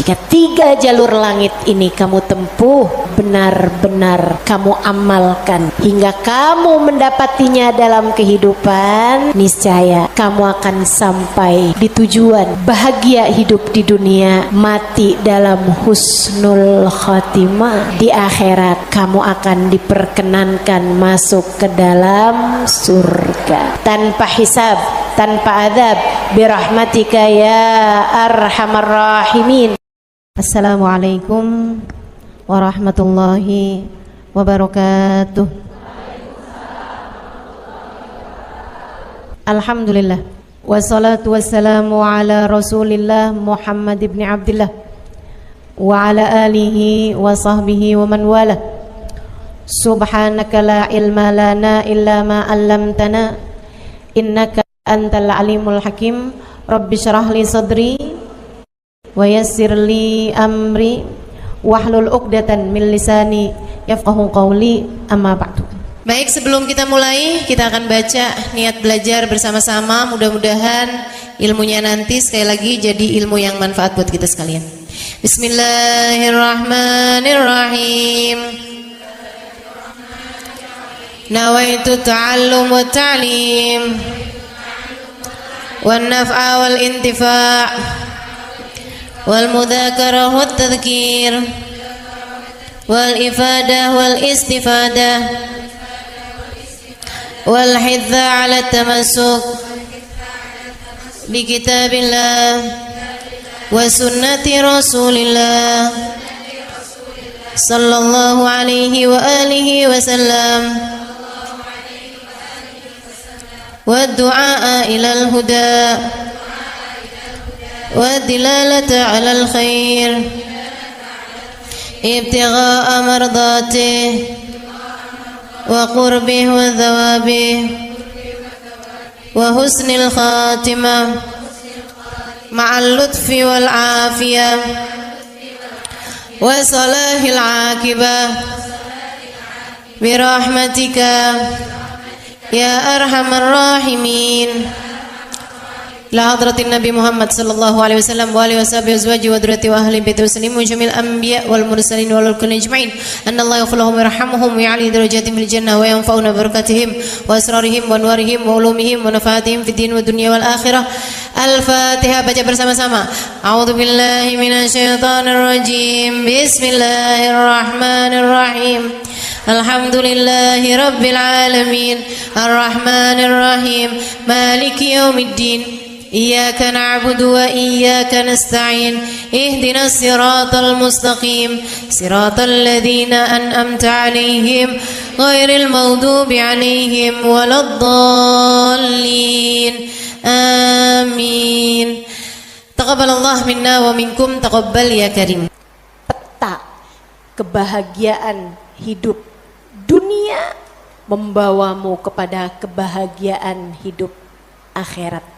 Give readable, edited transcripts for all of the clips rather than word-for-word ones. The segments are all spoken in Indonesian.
Ketiga jalur langit ini kamu tempuh, benar-benar kamu amalkan hingga kamu mendapatinya dalam kehidupan, niscaya kamu akan sampai di tujuan, bahagia hidup di dunia, mati dalam husnul khotimah. Di akhirat kamu akan diperkenankan masuk ke dalam surga tanpa hisab, tanpa azab, birahmatika ya arhamar rahimin. Assalamualaikum warahmatullahi wabarakatuh. Alhamdulillah, wassalatu wassalamu ala Rasulillah Muhammad ibn Abdullah wa ala alihi wa sahbihi wa man wala. Subhanaka la ilma lana illa ma 'allamtana innaka antal alimul hakim. Rabbi syrah li sadri wa yassir li amri wahlul 'uqdatan min lisani yafqahu qawli, amma ba'du. Baik, sebelum kita mulai, kita akan baca niat belajar bersama-sama. Mudah-mudahan ilmunya nanti sekali lagi jadi ilmu yang manfaat buat kita sekalian. Bismillahirrahmanirrahim. Nawaitu ta'allum wa ta'lim wan naf'a wal intifa' wal mudzakarah wat tadhkir wal ifadah wal istifadah wal hidza 'ala tamassuk bi kitabillah wa sunnati rasulillah sallallahu alaihi wa alihi wasallam wa du'a ila al huda والدلالة على الخير ابتغاء مرضاته وقربه وثوابه وحسن الخاتمة مع اللطف والعافية وصلاح العاقبة برحمتك يا أرحم الراحمين. La hadratin Nabi Muhammad sallallahu alaihi wasallam wa alihi washabihi azwaji wa dzurriyyati wa ahli baiti muslimin wa jamil anbiya wal mursalin wal kulli ajma'in. Anna Allah yaghfiruhum wa yarhamuhum wa ya'li darajatihim fil jannah wa yanfa'una barakatihim wa asrarihim wa anwarihim wa ulumihim wa nafaatihim fid din wa dunya wal akhirah. Al-Fatihah, baca bersama-sama. A'udzu billahi minasyaitonir rajim. Bismillahirrahmanirrahim. Alhamdulillahi rabbil alamin. Arrahmanir rahim. Maliki yaumiddin. Iyyaka na'budu wa iyyaka nasta'in. Ihdinas siratal mustaqim. Siratal ladzina an'amta 'alaihim ghairil maghdubi 'alaihim waladdallin. Amin. Taqabbalallah minna wa minkum, taqabbal ya karim. Peta kebahagiaan hidup dunia membawamu kepada kebahagiaan hidup akhirat.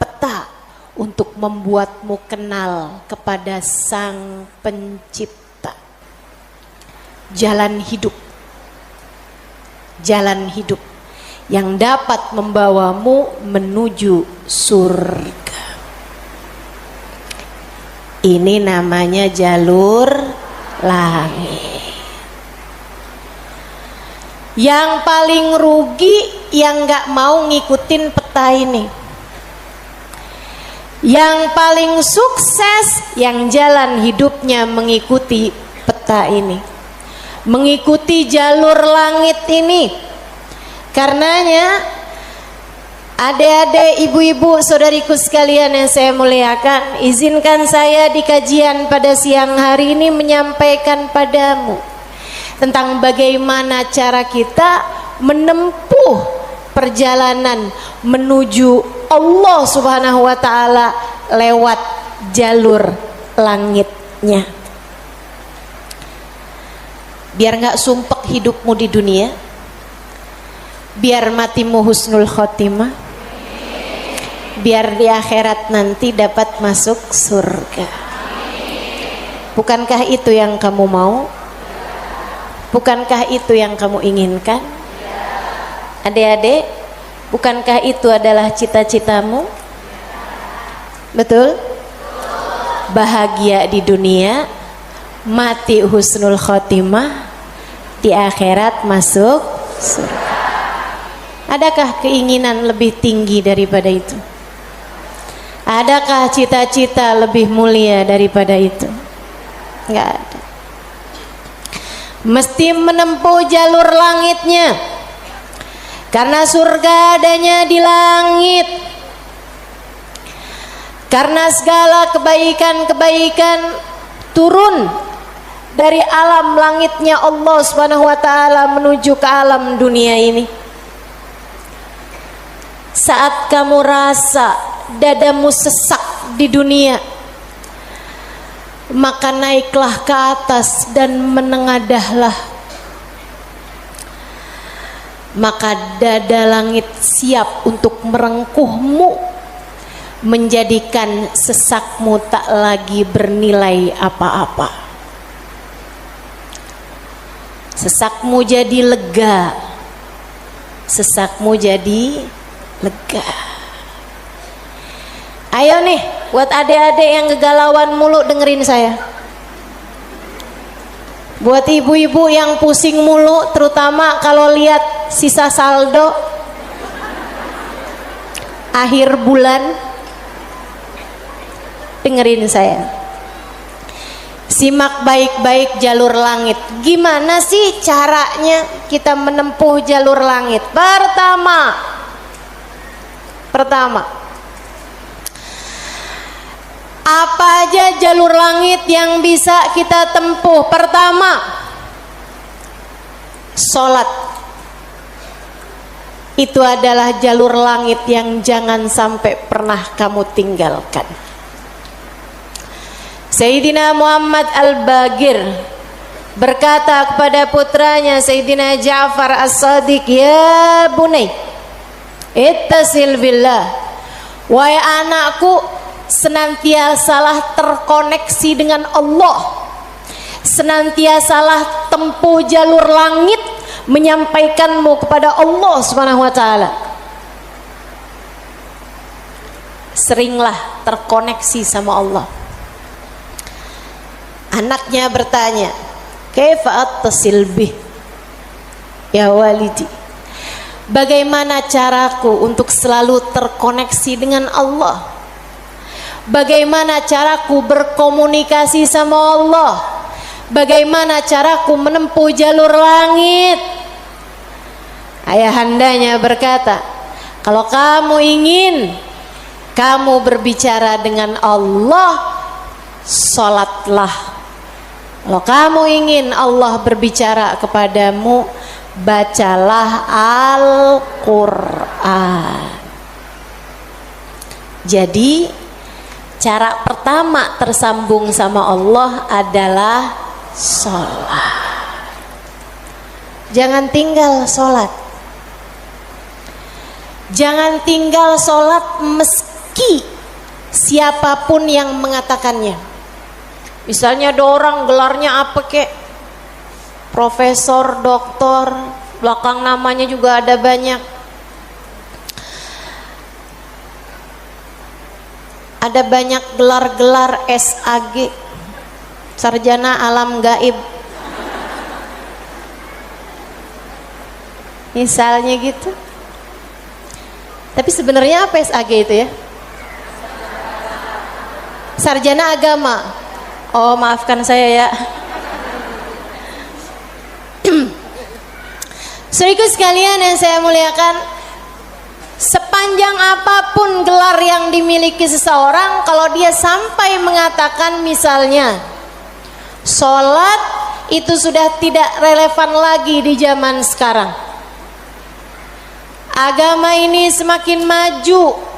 Peta untuk membuatmu kenal kepada Sang Pencipta. Jalan hidup yang dapat membawamu menuju surga. Ini namanya jalur langit. Yang paling rugi yang gak mau ngikutin peta ini. Yang paling sukses yang jalan hidupnya mengikuti peta ini, mengikuti jalur langit ini. Karenanya adik-adik, ibu-ibu, saudariku sekalian yang saya muliakan, izinkan saya di kajian pada siang hari ini menyampaikan padamu tentang bagaimana cara kita menempuh perjalanan menuju Allah Subhanahu wa ta'ala lewat jalur langitnya. Biar gak sumpek hidupmu di dunia, biar matimu husnul khotimah, biar di akhirat nanti dapat masuk surga. Bukankah itu yang kamu mau? Bukankah itu yang kamu inginkan? Adik-adik, bukankah itu adalah cita-citamu? Betul? bahagia di dunia, mati husnul khotimah, di akhirat masuk surga. Adakah keinginan lebih tinggi daripada itu? Adakah cita-cita lebih mulia daripada itu? Enggak ada. Mesti menempuh jalur langitnya, karena surga adanya di langit. Karena segala kebaikan-kebaikan turun dari alam langitnya Allah Subhanahu wa taala menuju ke alam dunia ini. Saat kamu rasa dadamu sesak di dunia, maka naiklah ke atas dan menengadahlah. Maka dada langit siap untuk merengkuhmu, menjadikan sesakmu tak lagi bernilai apa-apa. Sesakmu jadi lega, sesakmu jadi lega. Ayo nih, buat adik-adik yang kegalauan mulu dengerin saya. Buat ibu-ibu yang pusing mulu, terutama kalau lihat sisa saldo akhir bulan, dengerin saya. Simak baik-baik jalur langit. Gimana sih caranya kita menempuh jalur langit? Pertama, apa aja jalur langit yang bisa kita tempuh? Pertama, sholat. Itu adalah jalur langit yang jangan sampai pernah kamu tinggalkan. Sayyidina Muhammad Al-Bagir berkata kepada putranya Sayyidina Ja'far As-Sadiq, "Ya bunai, ittasil billah." Wahai anakku, senantiasalah terkoneksi dengan Allah, senantiasalah tempuh jalur langit menyampaikanmu kepada Allah Subhanahu wa taala. Seringlah terkoneksi sama Allah. Anaknya bertanya, "Kaifa attasil bih ya walidi?" Bagaimana caraku untuk selalu terkoneksi dengan Allah? Bagaimana caraku berkomunikasi sama Allah? Bagaimana caraku menempuh jalur langit? Ayahandanya berkata, kalau kamu ingin kamu berbicara dengan Allah, sholatlah. Kalau kamu ingin Allah berbicara kepadamu, bacalah Al-Quran. Jadi cara pertama tersambung sama Allah adalah sholat. Jangan tinggal sholat. Jangan tinggal sholat meski siapapun yang mengatakannya. Misalnya ada orang gelarnya apa kek, profesor, doktor, belakang namanya juga ada banyak. Ada banyak gelar-gelar SAG, sarjana alam gaib, misalnya gitu. Tapi sebenarnya apa SAG itu ya? Sarjana agama. Oh, maafkan saya ya. Saudaraku sekalian yang saya muliakan, sepanjang apapun gelar yang dimiliki seseorang, kalau dia sampai mengatakan misalnya sholat itu sudah tidak relevan lagi di zaman sekarang. Agama ini semakin maju,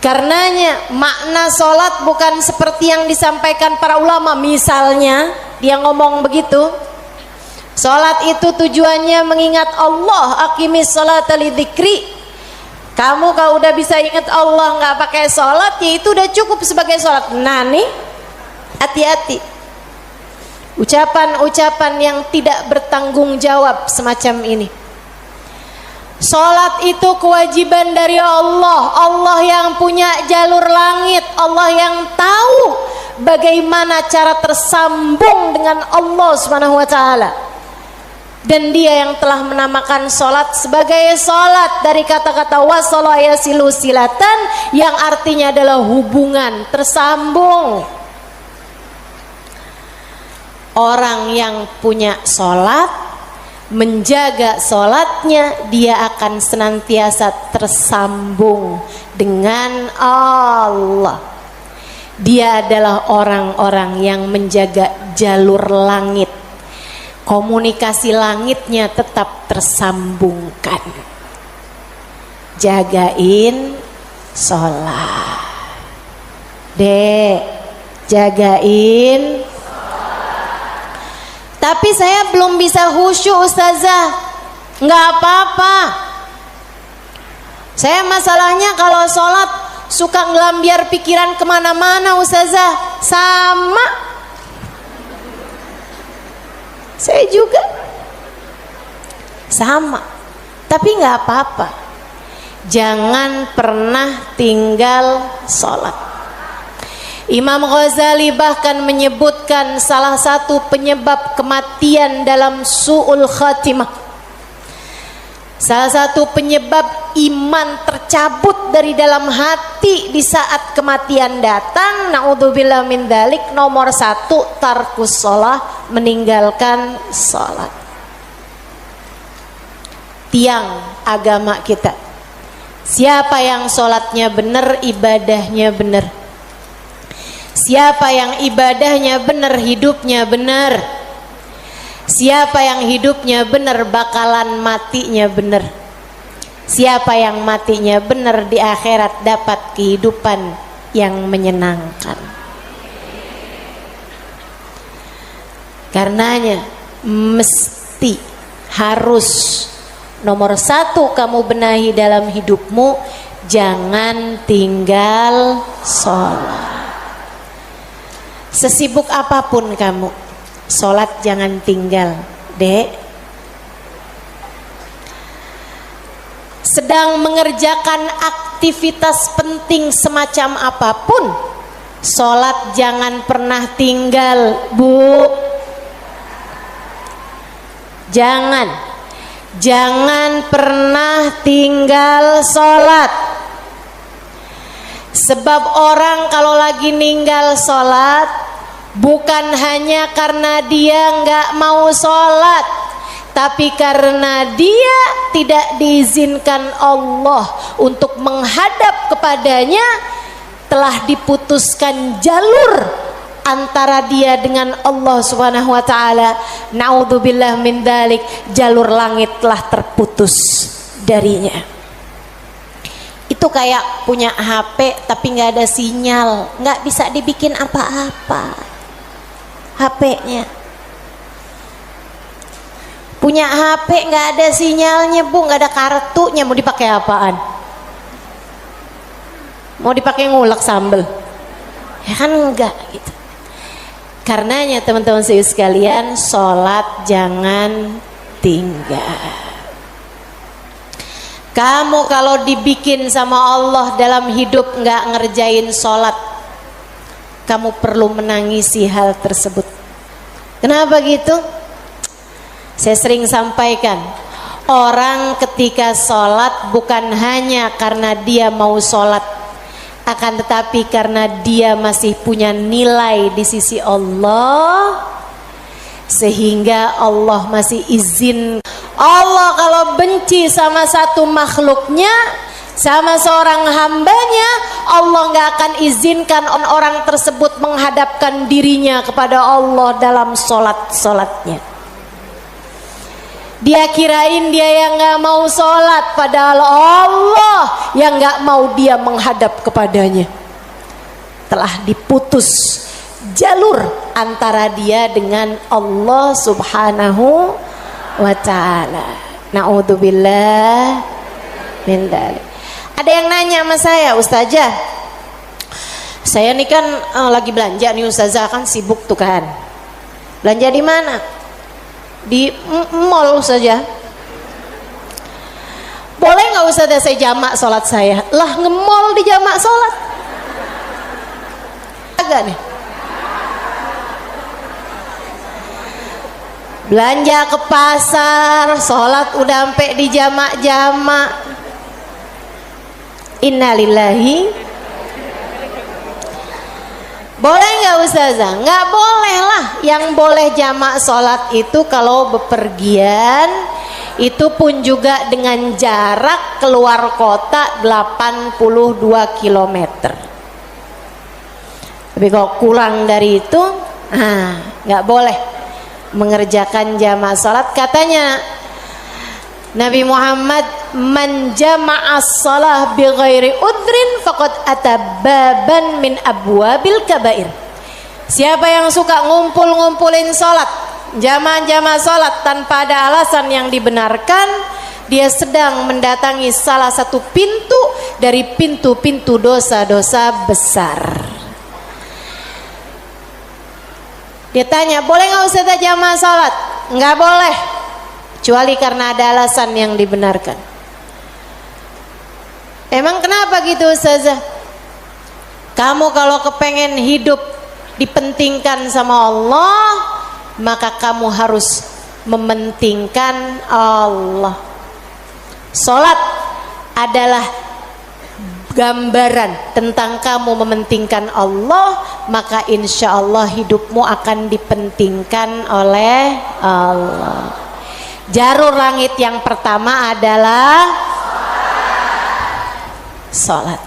karenanya makna sholat bukan seperti yang disampaikan para ulama. Misalnya dia ngomong begitu, sholat itu tujuannya mengingat Allah, aqimis sholata lidzikri. Kamu kalau udah bisa ingat Allah nggak pakai sholat, ya itu udah cukup sebagai sholat. Nah nih, hati-hati ucapan-ucapan yang tidak bertanggung jawab semacam ini. Salat itu kewajiban dari Allah. Allah yang punya jalur langit, Allah yang tahu bagaimana cara tersambung dengan Allah Subhanahu wa taala. Dan dia yang telah menamakan salat sebagai salat dari kata-kata wasala yasilu silatan, yang artinya adalah hubungan, tersambung. Orang yang punya salat, menjaga salatnya, dia akan senantiasa tersambung dengan Allah. Dia adalah orang-orang yang menjaga jalur langit. Komunikasi langitnya tetap tersambungkan. Jagain sholat, Dek, jagain. Tapi saya belum bisa khusyuk, Ustazah. Nggak apa-apa. Saya masalahnya kalau sholat suka ngelambiar pikiran kemana-mana, Ustazah. Sama, saya juga sama. Tapi nggak apa-apa. Jangan pernah tinggal sholat. Imam Ghazali bahkan menyebutkan salah satu penyebab kematian dalam su'ul khatimah, salah satu penyebab iman tercabut dari dalam hati di saat kematian datang, naudzubillah min dzalik, nomor 1 tarkus shalah, meninggalkan salat. Tiang agama kita. Siapa yang salatnya benar, ibadahnya benar. Siapa yang ibadahnya benar, hidupnya benar. Siapa yang hidupnya benar, bakalan matinya benar. Siapa yang matinya benar, di akhirat dapat kehidupan yang menyenangkan. Karenanya mesti, harus, nomor 1 kamu benahi dalam hidupmu, jangan tinggal sholat. Sesibuk apapun kamu, sholat jangan tinggal, Dek. Sedang mengerjakan aktivitas penting semacam apapun, sholat jangan pernah tinggal, Bu. Jangan pernah tinggal sholat. Sebab orang kalau lagi ninggal sholat, bukan hanya karena dia nggak mau sholat, tapi karena dia tidak diizinkan Allah untuk menghadap kepadanya, telah diputuskan jalur antara dia dengan Allah Subhanahu wa taala. Naudzubillah min dzalik, jalur langit telah terputus darinya. Itu kayak punya HP tapi nggak ada sinyal, nggak bisa dibikin apa-apa HP-nya. Punya HP nggak ada sinyalnya, Bu, nggak ada kartunya, mau dipakai apaan? Mau dipakai ngulek sambel? Ya kan enggak gitu. Karenanya teman-teman sekalian, sholat jangan tinggal. Kamu kalau dibikin sama Allah dalam hidup nggak ngerjain sholat, kamu perlu menangisi hal tersebut. Kenapa gitu? Saya sering sampaikan, orang ketika sholat bukan hanya karena dia mau sholat, akan tetapi karena dia masih punya nilai di sisi Allah, sehingga Allah masih izin. Allah kalau benci sama satu makhluknya, sama seorang hambanya, Allah nggak akan izinkan orang tersebut menghadapkan dirinya kepada Allah dalam sholatnya. Dia kirain dia yang nggak mau sholat, padahal Allah yang nggak mau dia menghadap kepadanya. Telah diputus jalur antara dia dengan Allah Subhanahu wa ta'ala. Na'udzubillah min dzalik. Ada yang nanya sama saya, Ustazah, saya nih kan lagi belanja nih Ustazah, kan sibuk tuh kan. Belanja di mana? Di mall Ustazah. boleh nggak Ustazah saya jamak sholat saya? Lah ngemol di jamak sholat agak nih. Belanja ke pasar, sholat udah sampai di jamak-jamak. Innalillahi. Boleh nggak Ustazah? Nggak boleh lah. Yang boleh jamak sholat itu kalau bepergian, itu pun juga dengan jarak keluar kota 82 km. Tapi kalau kurang dari itu, nggak boleh mengerjakan jamak salat. Katanya Nabi Muhammad, man jama'as salah bi ghairi udrin faqad atababan min abwabil kabair. Siapa yang suka ngumpulin salat, jamaah salat tanpa ada alasan yang dibenarkan, dia sedang mendatangi salah satu pintu dari pintu-pintu dosa-dosa besar. Dia tanya, boleh nggak Ustazah jamaah salat? Nggak boleh, kecuali karena ada alasan yang dibenarkan. Emang kenapa gitu Ustazah? Kamu kalau kepengen hidup dipentingkan sama Allah, maka kamu harus mementingkan Allah. Salat adalah gambaran tentang kamu mementingkan Allah, maka insya Allah hidupmu akan dipentingkan oleh Allah. Jarur langit yang pertama adalah salat.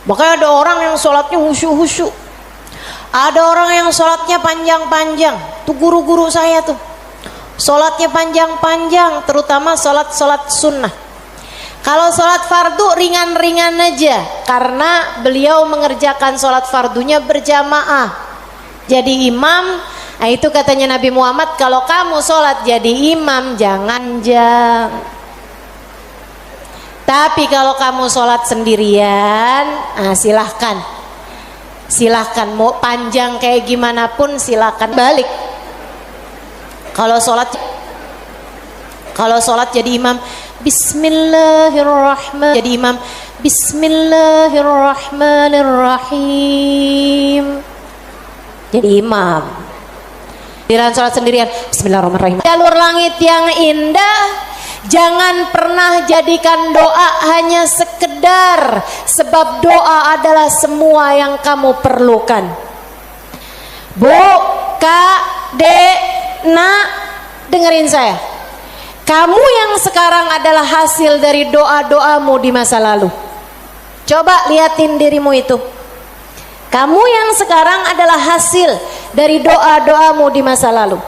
Makanya ada orang yang salatnya khusyuk-khusyuk, ada orang yang salatnya panjang-panjang. Tuh guru-guru saya tuh salatnya panjang-panjang, terutama salat sunnah. Kalau sholat fardu ringan-ringan aja, karena beliau mengerjakan sholat fardunya berjamaah jadi imam. Nah, itu katanya Nabi Muhammad, kalau kamu sholat jadi imam jangan jang. Tapi kalau kamu sholat sendirian, silahkan mau panjang kayak gimana pun silahkan balik. Kalau sholat jadi imam, Bismillahirrahmanirrahim. Jadi imam, Bismillahirrahmanirrahim. Jadi imam. Dalam sholat sendirian, Bismillahirrahmanirrahim. Jalur langit yang indah, jangan pernah jadikan doa hanya sekedar, sebab doa adalah semua yang kamu perlukan. Bu, Kak, Dek, Nak, dengerin saya. Kamu yang sekarang adalah hasil dari doa-doamu di masa lalu. Coba liatin dirimu itu. Kamu yang sekarang adalah hasil dari doa-doamu di masa lalu.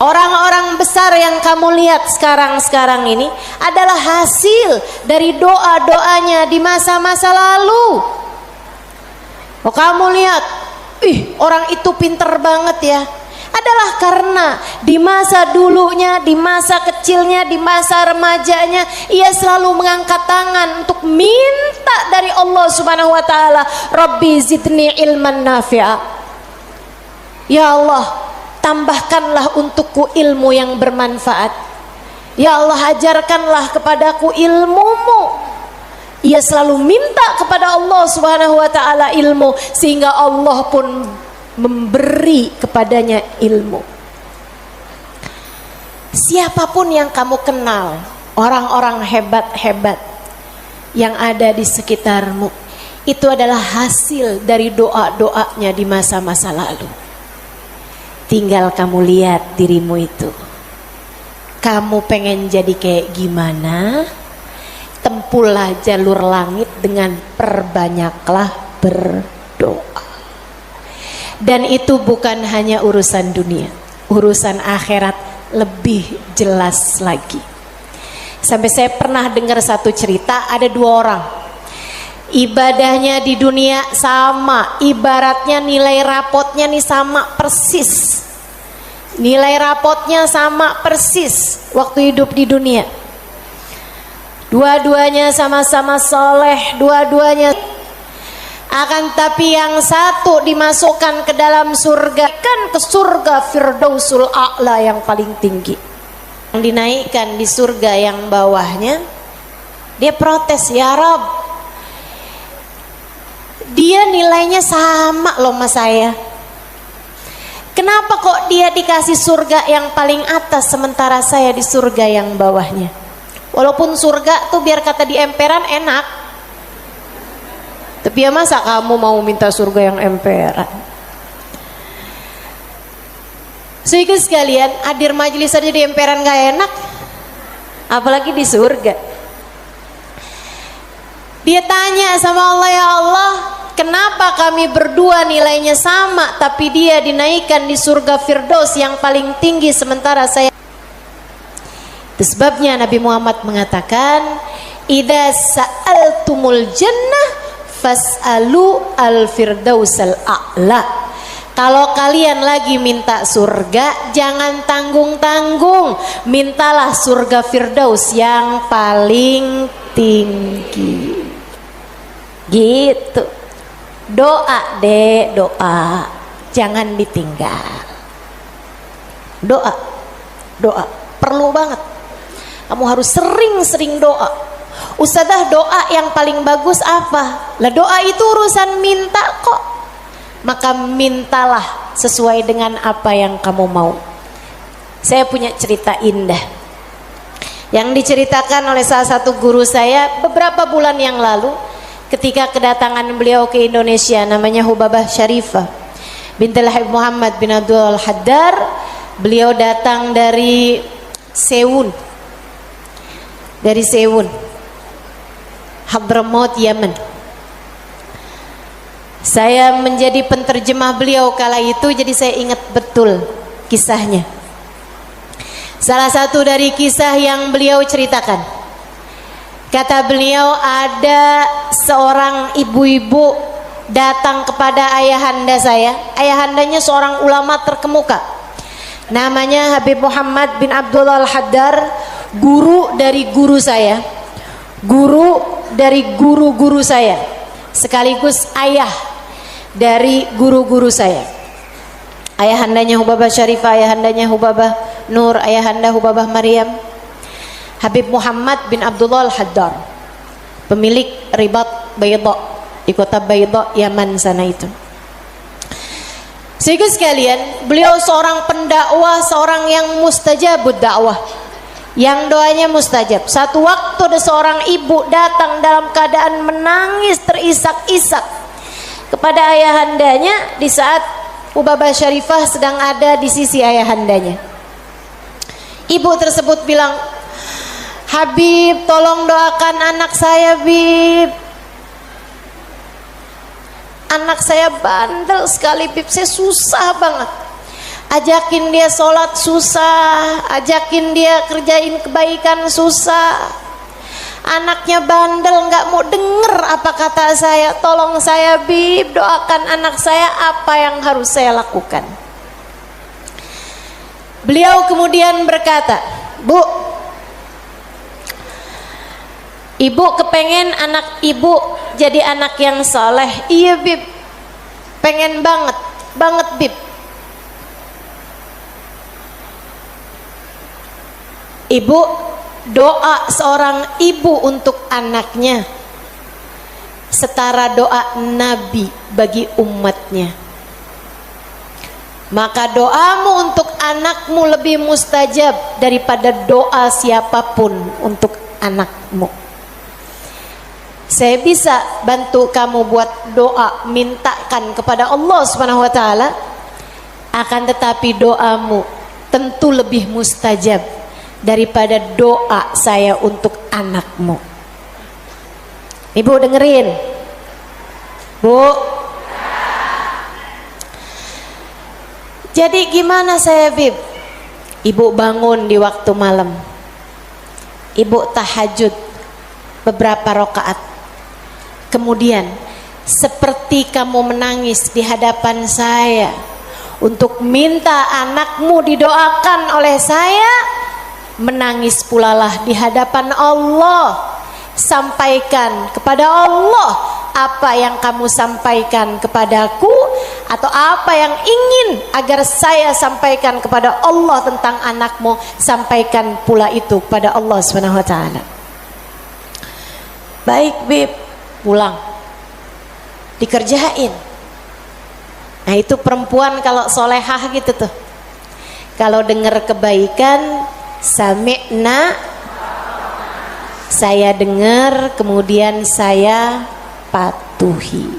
Orang-orang besar yang kamu lihat sekarang ini adalah hasil dari doa-doanya di masa-masa lalu. Oh, kamu lihat, orang itu pinter banget ya. Adalah karena di masa dulunya, di masa kecilnya, di masa remajanya, ia selalu mengangkat tangan untuk minta dari Allah Subhanahu wa taala, Rabbi zidni ilman nafi'a. Ya Allah, tambahkanlah untukku ilmu yang bermanfaat. Ya Allah, ajarkanlah kepadaku ilmu-Mu. Ia selalu minta kepada Allah Subhanahu wa taala ilmu, sehingga Allah pun memberi kepadanya ilmu. Siapapun yang kamu kenal, orang-orang hebat-hebat yang ada di sekitarmu, itu adalah hasil dari doa-doanya di masa-masa lalu. Tinggal kamu lihat dirimu itu. Kamu pengen jadi kayak gimana? Tempuhlah jalur langit dengan perbanyaklah berdoa. Dan itu bukan hanya urusan dunia, urusan akhirat lebih jelas lagi. Sampai saya pernah dengar satu cerita, ada dua orang, ibadahnya di dunia sama, ibaratnya nilai rapotnya nih sama persis. Nilai rapotnya sama persis waktu hidup di dunia. Dua-duanya sama-sama soleh, dua-duanya. Akan tapi yang satu dimasukkan ke dalam surga, kan ke surga Firdausul A'la yang paling tinggi. dinaikkan di surga yang bawahnya, dia protes, ya Rob, dia nilainya sama loh sama saya, kenapa kok dia dikasih surga yang paling atas sementara saya di surga yang bawahnya? Walaupun surga tuh biar kata di emperan enak, tapi ya masa kamu mau minta surga yang emperan? Saudara sekalian, hadir majelis saja di emperan gak enak, apalagi di surga. Dia tanya sama Allah, ya Allah, kenapa kami berdua nilainya sama tapi dia dinaikkan di surga Firdaus yang paling tinggi sementara saya? Itu sebabnya Nabi Muhammad mengatakan, idza sa'altumul jannah fas'alu al-firdausal a'la. Kalau kalian lagi minta surga, jangan tanggung-tanggung, mintalah surga Firdaus yang paling tinggi. Gitu. Doa deh, doa, jangan ditinggal. Doa, doa, perlu banget. Kamu harus sering-sering doa. Ustazah, doa yang paling bagus apa? Lah doa itu urusan minta kok. Maka mintalah sesuai dengan apa yang kamu mau. Saya punya cerita indah yang diceritakan oleh salah satu guru saya beberapa bulan yang lalu ketika kedatangan beliau ke Indonesia, namanya Hubabah Syarifah bintul Habib Muhammad bin Abdul Haddar. Beliau datang dari Sewun, Hadramaut, Yaman. Saya menjadi penterjemah beliau kala itu, jadi saya ingat betul kisahnya. Salah satu dari kisah yang beliau ceritakan, kata beliau, ada seorang ibu-ibu datang kepada ayahanda saya. Ayahandanya seorang ulama terkemuka, namanya Habib Muhammad bin Abdullah Al-Haddar, guru dari guru saya, guru dari guru-guru saya, sekaligus ayah dari guru-guru saya. Ayahandanya Hubabah Syarifah, ayahandanya Hubabah Nur, ayahanda Hubabah Maryam. Habib Muhammad bin Abdullah Al-Haddar, pemilik Ribat Bayda di kota Bayda, Yaman sana itu. Sehingga sekalian, beliau seorang pendakwah, seorang yang mustajabud dakwah, yang doanya mustajab. Satu waktu ada seorang ibu datang dalam keadaan menangis terisak-isak kepada ayahandanya di saat Hubabah Syarifah sedang ada di sisi ayahandanya. Ibu tersebut bilang, Habib, tolong doakan anak saya, Bib. Anak saya bandel sekali, Bib. Saya susah banget. Ajakin dia sholat susah, ajakin dia kerjain kebaikan susah. Anaknya bandel, nggak mau denger apa kata saya. Tolong saya, Bib, doakan anak saya, apa yang harus saya lakukan? Beliau kemudian berkata, Bu, ibu kepengen anak ibu jadi anak yang soleh. Iya, Bib, pengen banget, banget, Bib. Ibu, doa seorang ibu untuk anaknya setara doa Nabi bagi umatnya. Maka doamu untuk anakmu lebih mustajab daripada doa siapapun untuk anakmu. Saya bisa bantu kamu buat doa, mintakan kepada Allah Subhanahu wa taala, akan tetapi doamu tentu lebih mustajab daripada doa saya untuk anakmu. Ibu dengerin, Bu. Jadi gimana saya, Bib? Ibu bangun di waktu malam, ibu tahajud beberapa rakaat, kemudian seperti kamu menangis di hadapan saya untuk minta anakmu didoakan oleh saya, menangis pulalah di hadapan Allah. Sampaikan kepada Allah apa yang kamu sampaikan kepadaku atau apa yang ingin agar saya sampaikan kepada Allah tentang anakmu, sampaikan pula itu kepada Allah Subhanahu wa taala. Baik Bib, pulang dikerjain. Nah itu perempuan kalau solehah gitu tuh, kalau dengar kebaikan sami'na, saya dengar kemudian saya patuhi.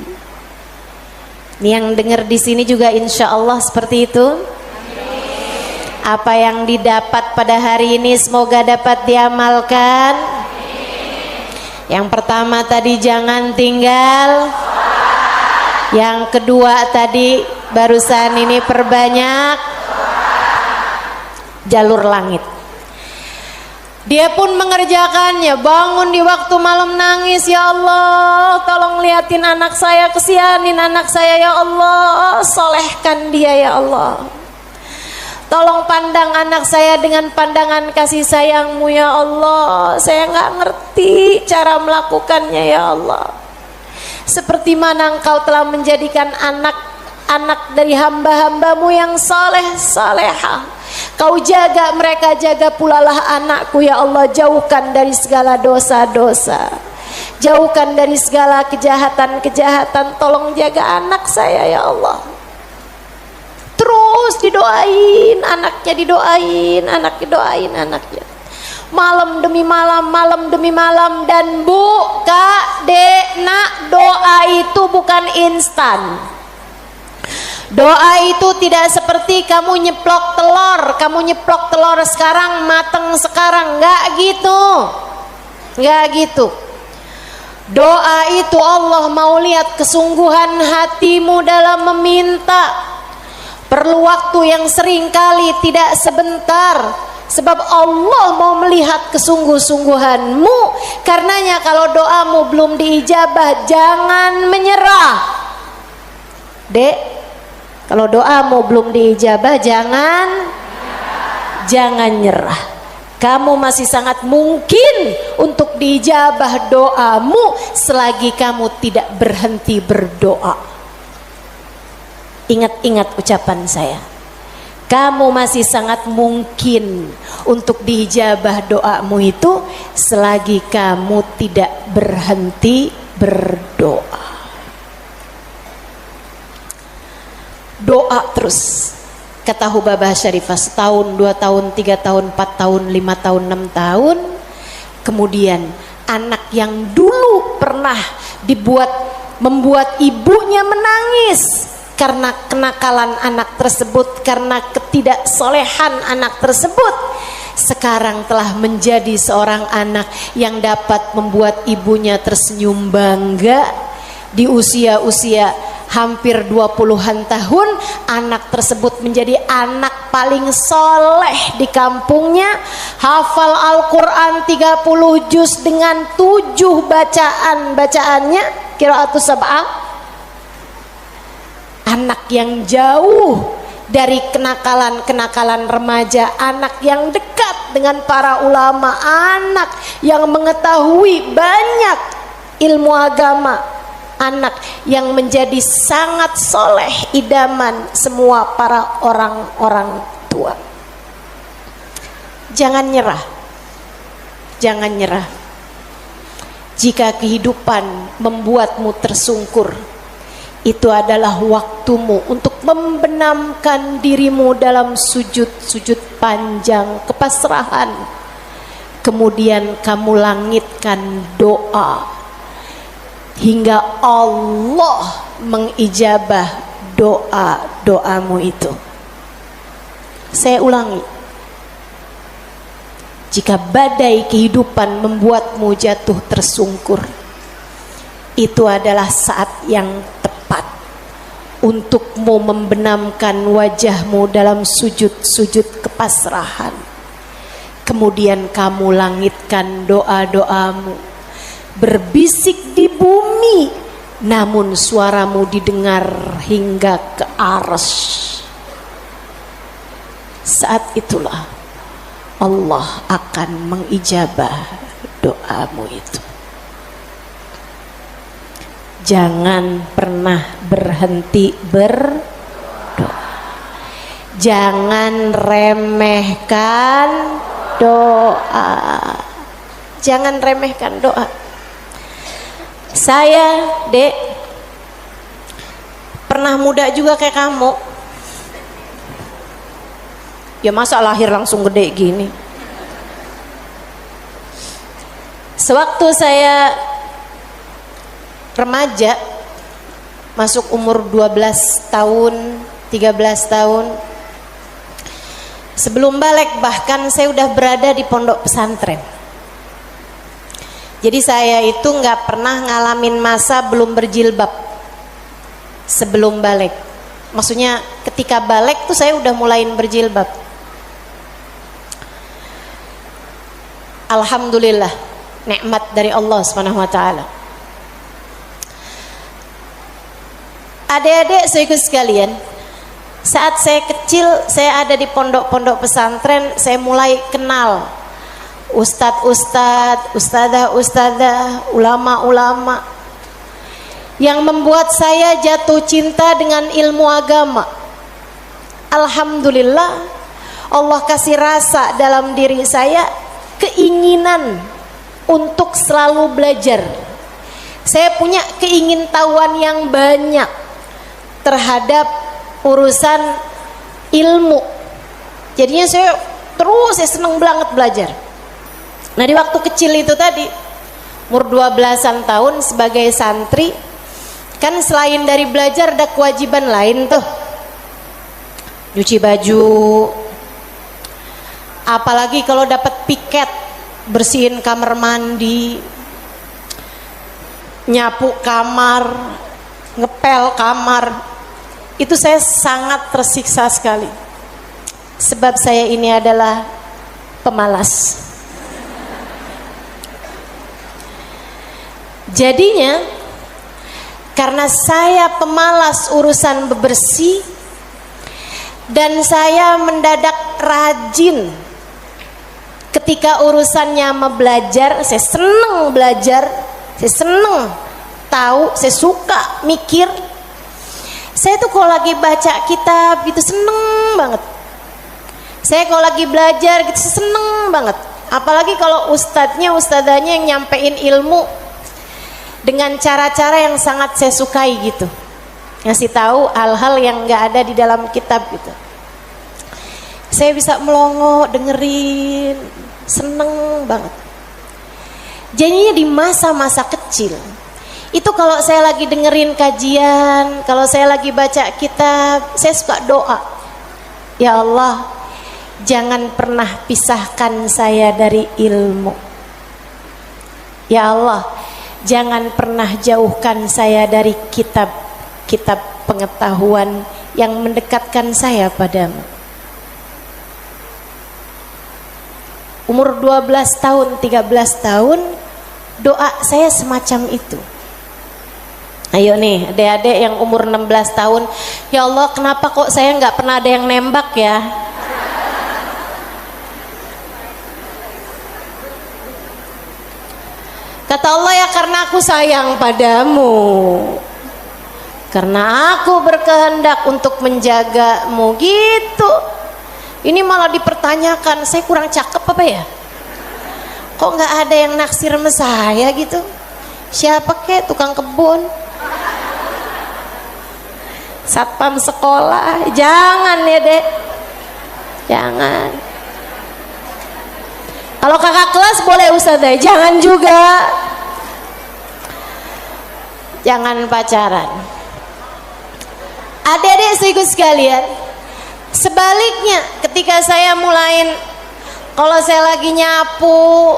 Ini yang dengar di sini juga insya Allah seperti itu. Apa yang didapat pada hari ini semoga dapat diamalkan. Yang pertama tadi jangan tinggal. Yang kedua tadi barusan ini perbanyak jalur langit. Dia pun mengerjakannya, bangun di waktu malam nangis, ya Allah tolong liatin anak saya, kesianin anak saya ya Allah, solehkan dia ya Allah. Tolong pandang anak saya dengan pandangan kasih sayangmu ya Allah. Saya nggak ngerti cara melakukannya ya Allah. Seperti mana engkau telah menjadikan anak dari hamba-hambamu yang soleh salehah. Kau jaga mereka, jaga pula lah anakku ya Allah. Jauhkan dari segala dosa-dosa, jauhkan dari segala kejahatan-kejahatan. Tolong jaga anak saya ya Allah. Terus didoain anaknya, didoain anaknya. Malam demi malam, malam demi malam. Dan Bu, Kak, Dek, Nak, doa itu bukan instan. Doa itu tidak seperti kamu nyeplok telur sekarang mateng sekarang, enggak gitu. Doa itu Allah mau lihat kesungguhan hatimu dalam meminta. Perlu waktu yang sering kali tidak sebentar, sebab Allah mau melihat kesungguh-sungguhanmu. Karenanya kalau doamu belum diijabah, jangan menyerah. Dek, kalau doamu belum diijabah, jangan nyerah. Kamu masih sangat mungkin untuk diijabah doamu selagi kamu tidak berhenti berdoa. Ingat-ingat ucapan saya. Kamu masih sangat mungkin untuk diijabah doamu itu selagi kamu tidak berhenti berdoa. Doa terus, kata Hubabah Syarifah, setahun, 2 tahun, 3 tahun, 4 tahun, 5 tahun, 6 tahun. Kemudian anak yang dulu pernah membuat ibunya menangis karena kenakalan anak tersebut, karena ketidaksolehan anak tersebut, sekarang telah menjadi seorang anak yang dapat membuat ibunya tersenyum bangga. Di usia-usia hampir 20-an tahun, anak tersebut menjadi anak paling soleh di kampungnya. Hafal Al-Quran 30 juz dengan 7 bacaannya, qiraatus sab'ah. Anak yang jauh dari kenakalan-kenakalan remaja, anak yang dekat dengan para ulama, anak yang mengetahui banyak ilmu agama, anak yang menjadi sangat soleh, idaman semua para orang-orang tua. Jangan nyerah, jangan nyerah. Jika kehidupan membuatmu tersungkur, itu adalah waktumu untuk membenamkan dirimu dalam sujud-sujud panjang kepasrahan. Kemudian kamu langitkan doa hingga Allah mengijabah doa-doamu itu. Saya ulangi, jika badai kehidupan membuatmu jatuh tersungkur, itu adalah saat yang tepat untukmu membenamkan wajahmu dalam sujud-sujud kepasrahan. Kemudian kamu langitkan doa-doamu, berbisik di bumi, namun suaramu didengar hingga ke arsy. Saat itulah Allah akan mengijabah doamu itu. Jangan pernah berhenti berdoa. Jangan remehkan doa. Jangan remehkan doa. Saya, Dek, pernah muda juga kayak kamu. Ya masa lahir langsung gede gini. Sewaktu saya remaja, masuk umur 12 tahun, 13 tahun, sebelum balik bahkan saya udah berada di pondok pesantren. Jadi saya itu nggak pernah ngalamin masa belum berjilbab sebelum balik. Maksudnya ketika balik tuh saya udah mulain berjilbab. Alhamdulillah, nikmat dari Allah Subhanahu wa taala. Adik-adik saudaraku sekalian, saat saya kecil, saya ada di pondok-pondok pesantren, saya mulai kenal ustadz-ustadz, ustadzah-ustadzah, ulama-ulama yang membuat saya jatuh cinta dengan ilmu agama. Alhamdulillah, Allah kasih rasa dalam diri saya, keinginan untuk selalu belajar. Saya punya keingintahuan yang banyak terhadap urusan ilmu. Jadinya saya senang banget belajar. Nah, di waktu kecil itu tadi, umur 12-an tahun sebagai santri, kan selain dari belajar ada kewajiban lain tuh. Nyuci baju, apalagi kalau dapat piket, bersihin kamar mandi, nyapu kamar, ngepel kamar. Itu saya sangat tersiksa sekali, sebab saya ini adalah pemalas. Jadinya karena saya pemalas urusan bebersih, dan saya mendadak rajin ketika urusannya belajar. Saya seneng belajar, saya seneng tahu, saya suka mikir. Saya tuh kalau lagi baca kitab gitu seneng banget. Saya kalau lagi belajar gitu seneng banget. Apalagi kalau ustadzanya yang nyampein ilmu dengan cara-cara yang sangat saya sukai gitu, ngasih tahu hal-hal yang nggak ada di dalam kitab gitu. Saya bisa melongo dengerin, seneng banget. Jadinya di masa-masa kecil itu kalau saya lagi dengerin kajian, kalau saya lagi baca kitab, saya suka doa, ya Allah, jangan pernah pisahkan saya dari ilmu. Ya Allah, jangan pernah jauhkan saya dari kitab-kitab pengetahuan yang mendekatkan saya padamu. Umur 12 tahun, 13 tahun, doa saya semacam itu. Ayo nih adik-adik yang umur 16 tahun, ya Allah, kenapa kok saya nggak pernah ada yang nembak ya? Kata Allah, ya karena aku sayang padamu, karena aku berkehendak untuk menjagamu gitu. Ini malah dipertanyakan, saya kurang cakep apa ya? Kok nggak ada yang naksir sama saya gitu? Siapa kek, tukang kebun, satpam sekolah? Jangan ya dek, jangan. Kalau kakak kelas boleh ustazah, jangan juga. Jangan pacaran. Adik-adik saudaraku sekalian, sebaliknya ketika saya mulain, kalau saya lagi nyapu,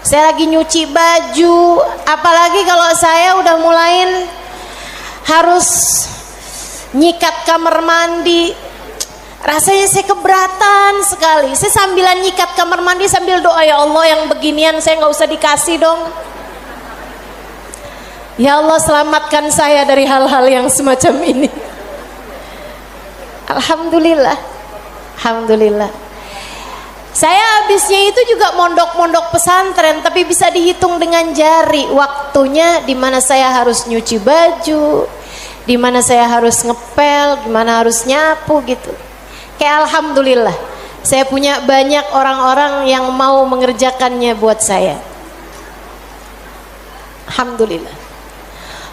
saya lagi nyuci baju, apalagi kalau saya udah mulain harus nyikat kamar mandi, rasanya saya keberatan sekali. Saya sambilan nyikat kamar mandi sambil doa, ya Allah, yang beginian saya nggak usah dikasih dong. Ya Allah, selamatkan saya dari hal-hal yang semacam ini. Alhamdulillah, alhamdulillah. Saya habisnya itu juga mondok-mondok pesantren, tapi bisa dihitung dengan jari waktunya di mana saya harus nyuci baju, di mana saya harus ngepel, di mana harus nyapu gitu. Kayak alhamdulillah, saya punya banyak orang-orang yang mau mengerjakannya buat saya. Alhamdulillah.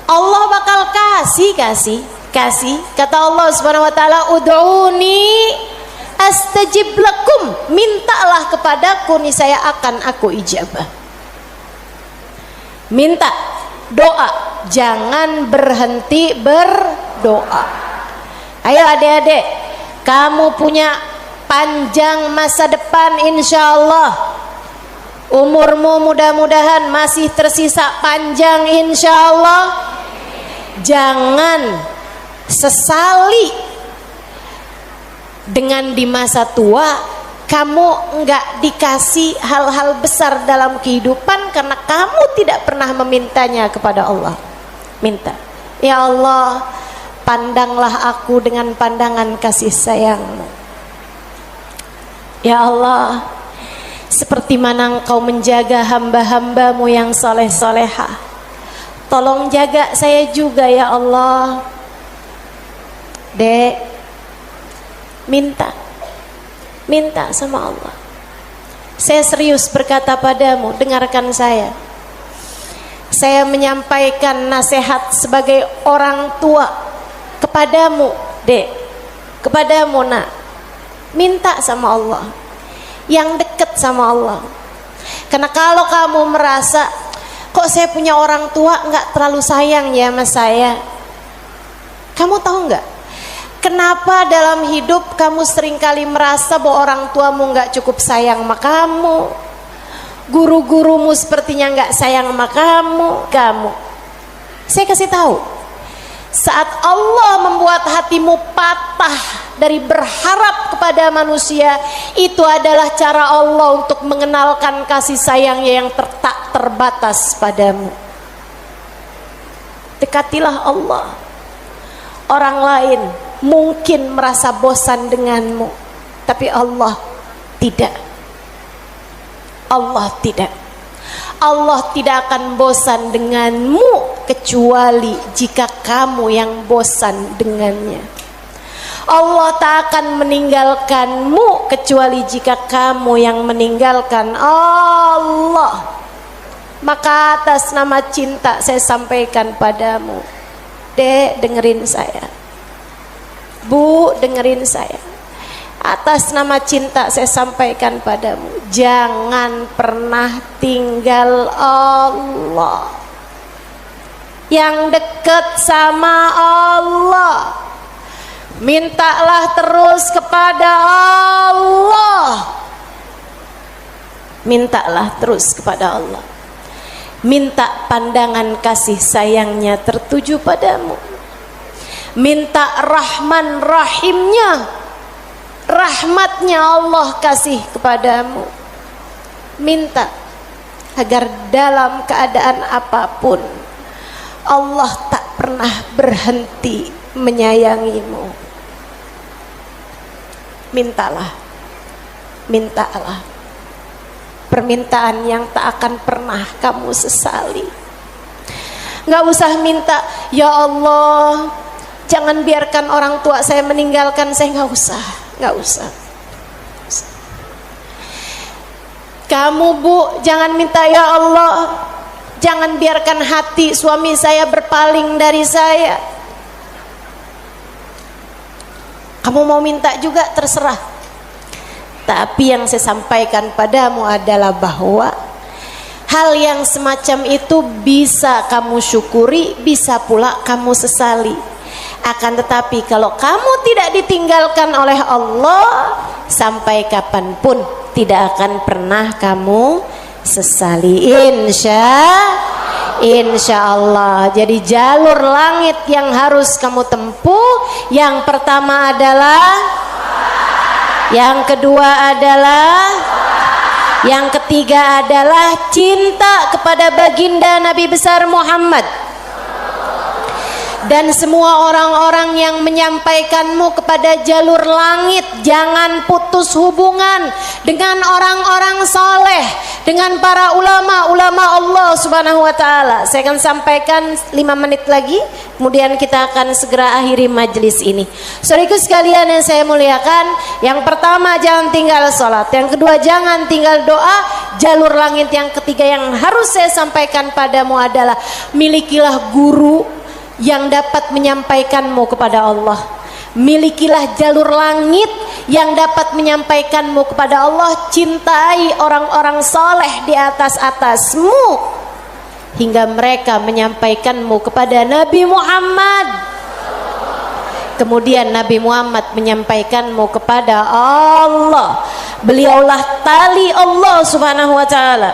Allah bakal kasih. Kata Allah Subhanahu wa taala, "Ud'uni astajib lakum." Mintalah kepadaku, niscaya akan aku ijabah. Minta, doa, jangan berhenti berdoa. Ayo adik-adik, kamu punya panjang masa depan insyaallah. Umurmu mudah-mudahan masih tersisa panjang insyaallah. Jangan sesali dengan di masa tua kamu enggak dikasih hal-hal besar dalam kehidupan karena kamu tidak pernah memintanya kepada Allah. Minta, ya Allah, pandanglah aku dengan pandangan kasih sayang-Mu. Ya Allah, seperti mana Engkau menjaga hamba-hamba-Mu yang soleh-solehah, tolong jaga saya juga ya Allah. Dek, minta sama Allah. Saya serius berkata padamu, dengarkan saya. Saya menyampaikan nasihat sebagai orang tua kepadamu, Dek, kepadamu nak. Minta sama Allah, yang dekat sama Allah. Karena kalau kamu merasa, kok saya punya orang tua nggak terlalu sayang ya sama saya, kamu tahu nggak? Kenapa dalam hidup kamu seringkali merasa bahwa orang tuamu nggak cukup sayang sama kamu, guru-gurumu sepertinya nggak sayang sama kamu. Saya kasih tahu, saat Allah membuat hatimu patah dari berharap kepada manusia, itu adalah cara Allah untuk mengenalkan kasih sayangnya yang tak terbatas padamu. Dekatilah Allah. Orang lain mungkin merasa bosan denganmu, tapi Allah tidak. Allah tidak akan bosan denganmu kecuali jika kamu yang bosan dengannya. Allah tak akan meninggalkanmu kecuali jika kamu yang meninggalkan Allah. Maka atas nama cinta saya sampaikan padamu, Dek, dengerin saya. Bu, dengerin saya. Atas nama cinta saya sampaikan padamu, jangan pernah tinggal Allah. Yang dekat sama Allah, mintalah terus kepada Allah. Mintalah terus kepada Allah. Minta pandangan kasih sayangnya tertuju padamu. Minta Rahman Rahimnya, rahmatnya Allah kasih kepadamu. Minta agar dalam keadaan apapun Allah tak pernah berhenti menyayangimu. Mintalah permintaan yang tak akan pernah kamu sesali. Nggak usah minta, ya Allah, jangan biarkan orang tua saya meninggalkan saya. Nggak usah. Kamu, Bu, jangan minta, ya Allah, jangan biarkan hati suami saya berpaling dari saya. Kamu mau minta juga, terserah. Tapi yang saya sampaikan padamu adalah bahwa hal yang semacam itu bisa kamu syukuri, bisa pula kamu sesali. Akan tetapi kalau kamu tidak ditinggalkan oleh Allah, sampai kapanpun tidak akan pernah kamu sesali, insya Allah. Jadi jalur langit yang harus kamu tempuh, yang pertama adalah, yang kedua adalah, yang ketiga adalah cinta kepada baginda Nabi besar Muhammad. Dan semua orang-orang yang menyampaikanmu kepada jalur langit, jangan putus hubungan dengan orang-orang soleh, dengan para ulama Allah Subhanahu wa taala. Saya akan sampaikan 5 menit lagi, kemudian kita akan segera akhiri majelis ini. Saudaraku sekalian yang saya muliakan, yang pertama jangan tinggal sholat, yang kedua jangan tinggal doa. Jalur langit yang ketiga yang harus saya sampaikan padamu adalah milikilah guru yang dapat menyampaikanmu kepada Allah. Milikilah jalur langit yang dapat menyampaikanmu kepada Allah. Cintai orang-orang soleh di atasmu hingga mereka menyampaikanmu kepada Nabi Muhammad. Kemudian Nabi Muhammad menyampaikanmu kepada Allah. Beliaulah tali Allah Subhanahu wa taala.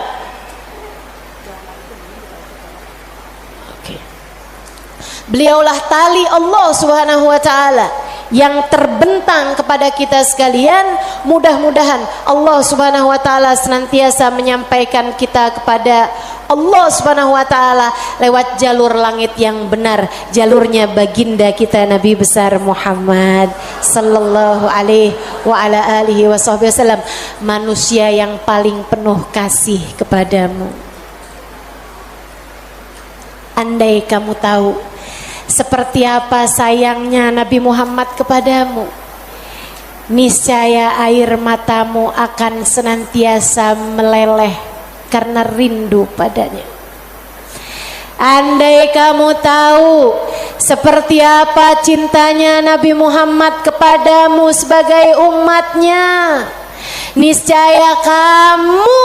Beliaulah tali Allah Subhanahu wa taala yang terbentang kepada kita sekalian. Mudah-mudahan Allah Subhanahu wa taala senantiasa menyampaikan kita kepada Allah Subhanahu wa taala lewat jalur langit yang benar, jalurnya baginda kita Nabi besar Muhammad sallallahu alaihi wa ala alihi wasallam, manusia yang paling penuh kasih kepadamu. Andai kamu tahu seperti apa sayangnya Nabi Muhammad kepadamu, niscaya air matamu akan senantiasa meleleh karena rindu padanya. Andai kamu tahu seperti apa cintanya Nabi Muhammad kepadamu sebagai umatnya, niscaya kamu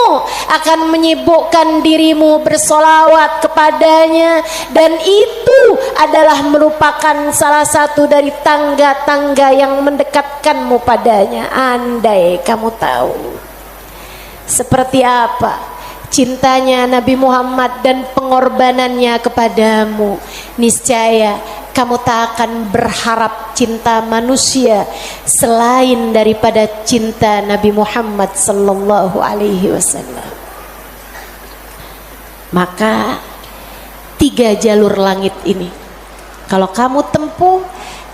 akan menyibukkan dirimu bersolawat kepadanya, dan itu adalah merupakan salah satu dari tangga-tangga yang mendekatkanmu padanya. Andai kamu tahu seperti apa cintanya Nabi Muhammad dan pengorbanannya kepadamu, niscaya kamu tak akan berharap cinta manusia selain daripada cinta Nabi Muhammad sallallahu alaihi wasallam. Maka 3 jalur langit ini kalau kamu tempuh,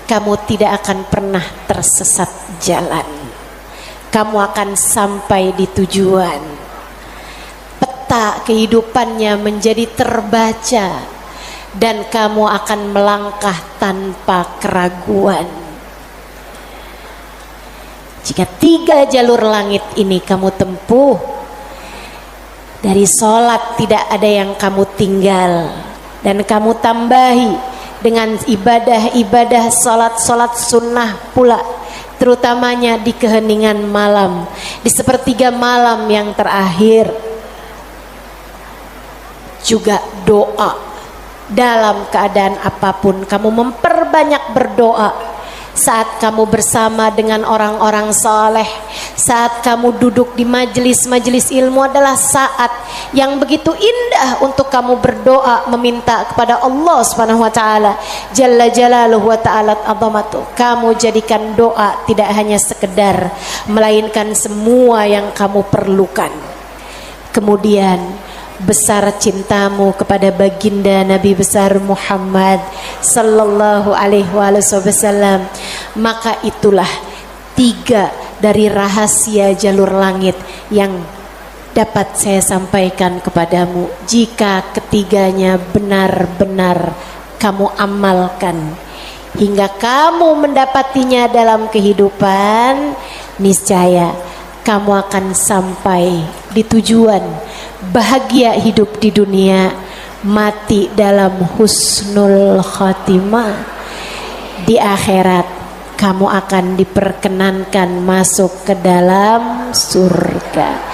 kamu tidak akan pernah tersesat jalan. Kamu akan sampai di tujuan. Peta kehidupannya menjadi terbaca dan kamu akan melangkah tanpa keraguan. Jika 3 jalur langit ini kamu tempuh, dari sholat tidak ada yang kamu tinggal, dan kamu tambahi dengan ibadah-ibadah sholat sunnah pula, terutamanya di keheningan malam, di sepertiga malam yang terakhir. Juga doa. Dalam keadaan apapun kamu memperbanyak berdoa. Saat kamu bersama dengan orang-orang saleh, saat kamu duduk di majelis-majelis ilmu adalah saat yang begitu indah untuk kamu berdoa meminta kepada Allah Subhanahu wa taala jalla jalaluhu wa ta'ala azamatu. Kamu jadikan doa tidak hanya sekedar, melainkan semua yang kamu perlukan. Kemudian besar cintamu kepada baginda Nabi besar Muhammad sallallahu alaihi wasallam, maka itulah 3 dari rahasia jalur langit yang dapat saya sampaikan kepadamu. Jika ketiganya benar-benar kamu amalkan hingga kamu mendapatinya dalam kehidupan, niscaya kamu akan sampai di tujuan, bahagia hidup di dunia, mati dalam husnul khatimah. Di akhirat kamu akan diperkenankan masuk ke dalam surga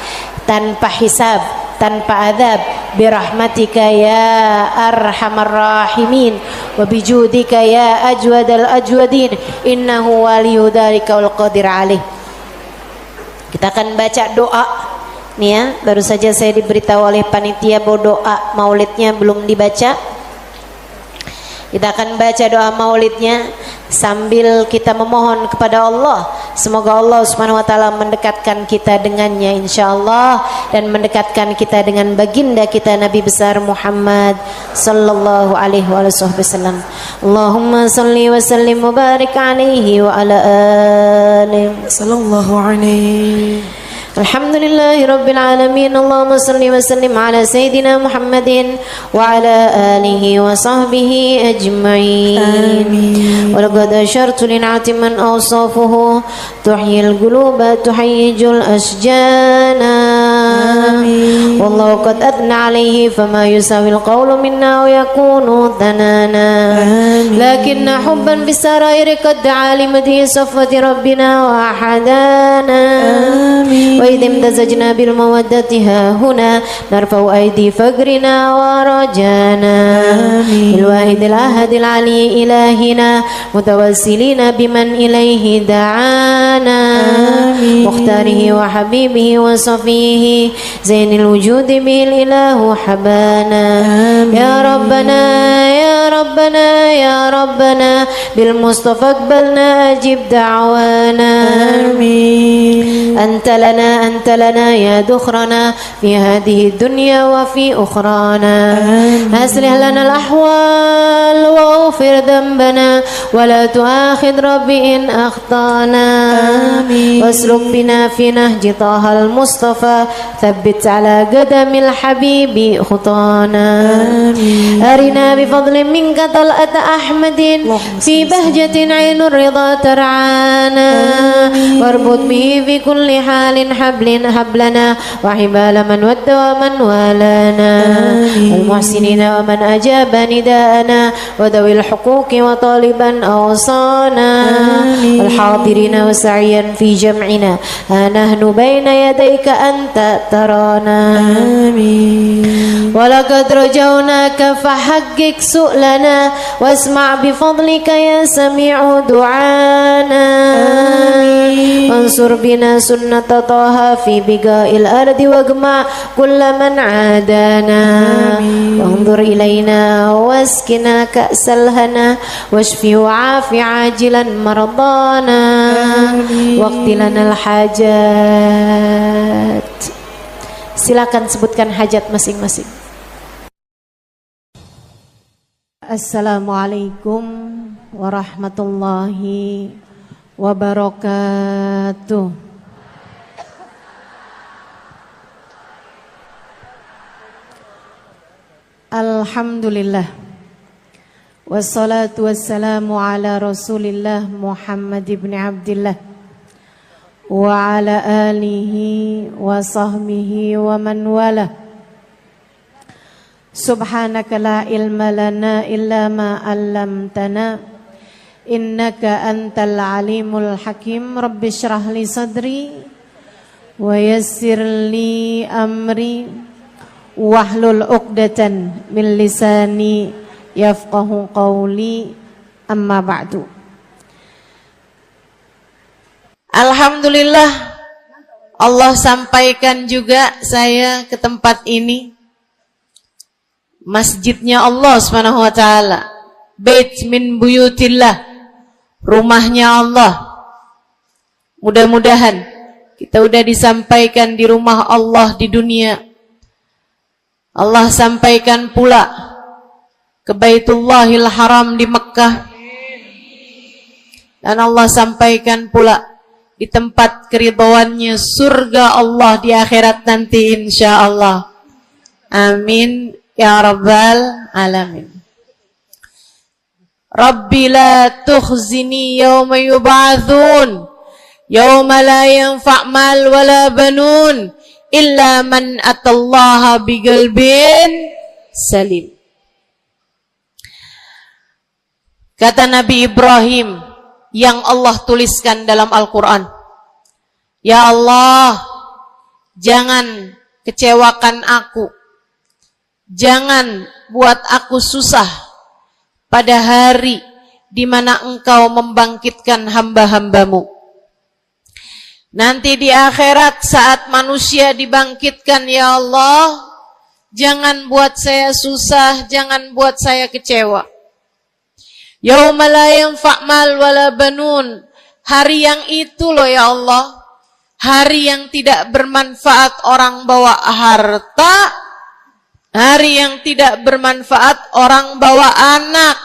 tanpa hisab, tanpa adab, birahmatika ya arhamar rahimin wa bijudika ya ajwadal ajwadin, innahu waliyu dzalika wal qadir alaih. Kita akan baca doa nih ya. Baru saja saya diberitahu oleh panitia bahwa doa maulidnya belum dibaca. Kita akan baca doa maulidnya sambil kita memohon kepada Allah. Semoga Allah Subhanahu wa taala mendekatkan kita dengannya insyaallah, dan mendekatkan kita dengan baginda kita Nabi besar Muhammad sallallahu alaihi wasallam. Allahumma salli wa sallim wa barik alaihi wa ala alihi sallallahu alaihi. Alhamdulillahi Rabbil Alamin. Allahumma salli wa sallim ala Sayyidina Muhammadin wa ala alihi wa sahbihi ajma'in. Amin. Wa laqad ashartu lin'ati man awsafuhu tuhyil quluba tuhayyijul asjana. Amin. Wallahu qad adna alayhi fama yusawil qawlu minna wa yakunu thanana. Amin. Lakinna hubban bisarairi qad alimati safwati rabbina wa ahadana. Amin. وإذ امتزجنا بالمودة ها هنا نرفع أيدي فقرنا ورجانا بالواحد الأحد العلي إلهنا متوسلين بمن إليه دعانا مختاره وحبيبه وصفيه زين الوجود به الإله حبانا يا ربنا يا ربنا يا ربنا بالمصطفى اقبلنا أجب دعوانا آمين. أنت لنا يا دخرنا في هذه الدنيا وفي أخرانا أصلح لنا الأحوال واغفر ذنبنا ولا تؤاخذ ربي إن أخطأنا واسلك بنا في نهج طه المصطفى ثبت على قدم الحبيب خطانا أرنا بفضل منك طلعة أحمد في بهجة عين الرضا ترعانا واربط به في كل حال حبلنا وحبال من ود ومن والانا المحسنين ومن أجاب نداءنا وذوي الحقوق وطالبا أوصانا الحاضرين وسعيا في جمعنا ها نحن بين يديك أنت ترانا ولقد رجوناك فحقق سؤلنا واسمع بفضلك يا سميع دعانا وانصر بنا سنة طه في بقاء الأرض واجمع كل من عادانا وانظر إلينا واسكنا كأس الهنا واشفي وعافي عاجلا مرضانا واقض لنا الحاجات. Silakan sebutkan hajat masing-masing. Assalamualaikum warahmatullahi wabarakatuh. Alhamdulillah wassalatu wassalamu ala Rasulillah Muhammad ibn Abdillah wa ala alihi wa sahbihi wa man wala. Subhanaka la ilma lana illa ma 'allamtana innaka antal alimul hakim. Rabbi shrah li sadri wa yassir li amri wahlul 'uqdatan min lisani yafqahu qawli, amma ba'du. Alhamdulillah, Allah sampaikan juga saya ke tempat ini. Masjidnya Allah Subhanahu wa taala, bait min buyutillah, rumahnya Allah. Mudah-mudahan kita udah disampaikan di rumah Allah di dunia. Allah sampaikan pula ke Baitullahil Haram di Mekkah, dan Allah sampaikan pula di tempat keridhaannya surga Allah di akhirat nanti insyaallah. Amin ya rabbal alamin. Rabbi la tukhzini yawma yub'atsun yawma la yanfa' mal wala banun illa man atallaha biqalbin salim. Kata Nabi Ibrahim yang Allah tuliskan dalam Al-Quran, ya Allah, jangan kecewakan aku, jangan buat aku susah pada hari di mana engkau membangkitkan hamba-hambamu. Nanti di akhirat saat manusia dibangkitkan, ya Allah, jangan buat saya susah, jangan buat saya kecewa. Yauma la yanfa' mal wala banun. Hari yang itu loh ya Allah. Hari yang tidak bermanfaat orang bawa harta. Hari yang tidak bermanfaat orang bawa anak.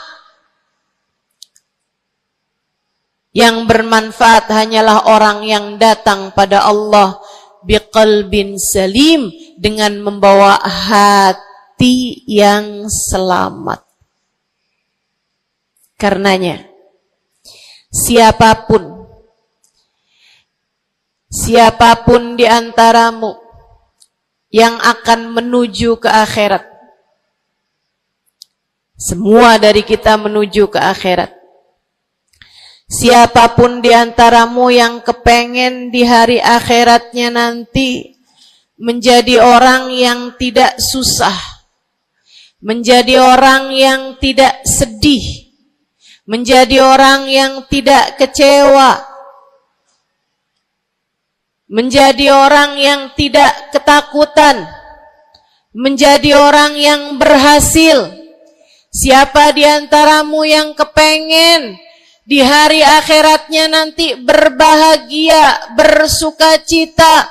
Yang bermanfaat hanyalah orang yang datang pada Allah biqalbin salim, dengan membawa hati yang selamat. Karenanya siapapun di antaramu yang akan menuju ke akhirat, semua dari kita menuju ke akhirat. Siapapun di antaramu yang kepengen di hari akhiratnya nanti menjadi orang yang tidak susah, menjadi orang yang tidak sedih, menjadi orang yang tidak kecewa, menjadi orang yang tidak ketakutan, menjadi orang yang berhasil. Siapa di antaramu yang kepengen di hari akhiratnya nanti berbahagia, bersukacita?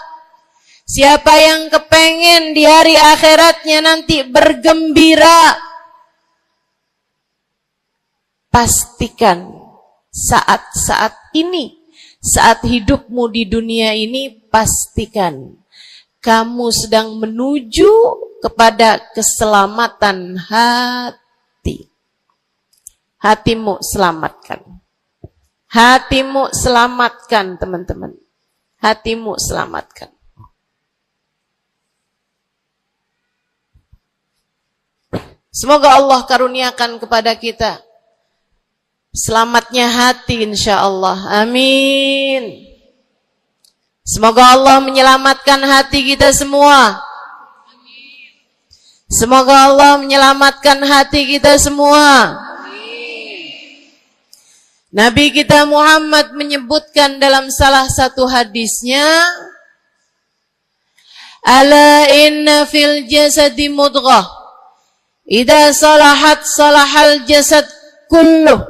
Siapa yang kepengen di hari akhiratnya nanti bergembira? Pastikan saat-saat ini, saat hidupmu di dunia ini, pastikan kamu sedang menuju kepada keselamatan hati. Hatimu selamatkan. Hatimu selamatkan, teman-teman. Hatimu selamatkan. Semoga Allah karuniakan kepada kita selamatnya hati insyaallah. Amin. Semoga Allah menyelamatkan hati kita semua. Semoga Allah menyelamatkan hati kita semua. Nabi kita Muhammad menyebutkan dalam salah satu hadisnya, ala inna fil jasadi mudghah, idza salahat salahal jasad kulluh,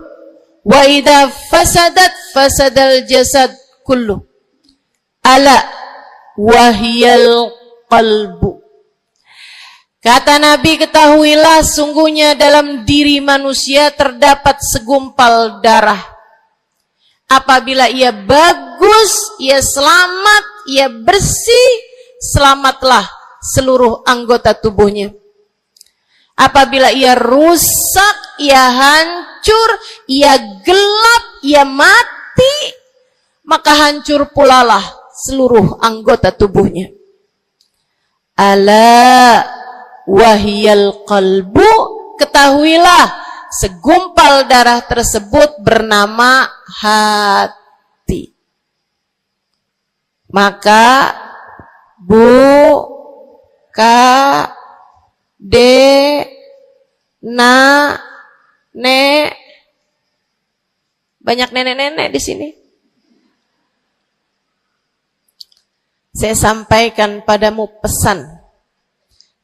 wa idza fasadat fasadal jasad kulluh. Ala wahiyal qalbu. Kata Nabi, ketahuilah sungguhnya dalam diri manusia terdapat segumpal darah. Apabila ia bagus, ia selamat, ia bersih, selamatlah seluruh anggota tubuhnya. Apabila ia rusak, ia hancur, ia gelap, ia mati, maka hancur pulalah seluruh anggota tubuhnya. Ala wahiyal qalbu, ketahuilah segumpal darah tersebut bernama hati. Maka banyak nenek-nenek di sini. Saya sampaikan padamu pesan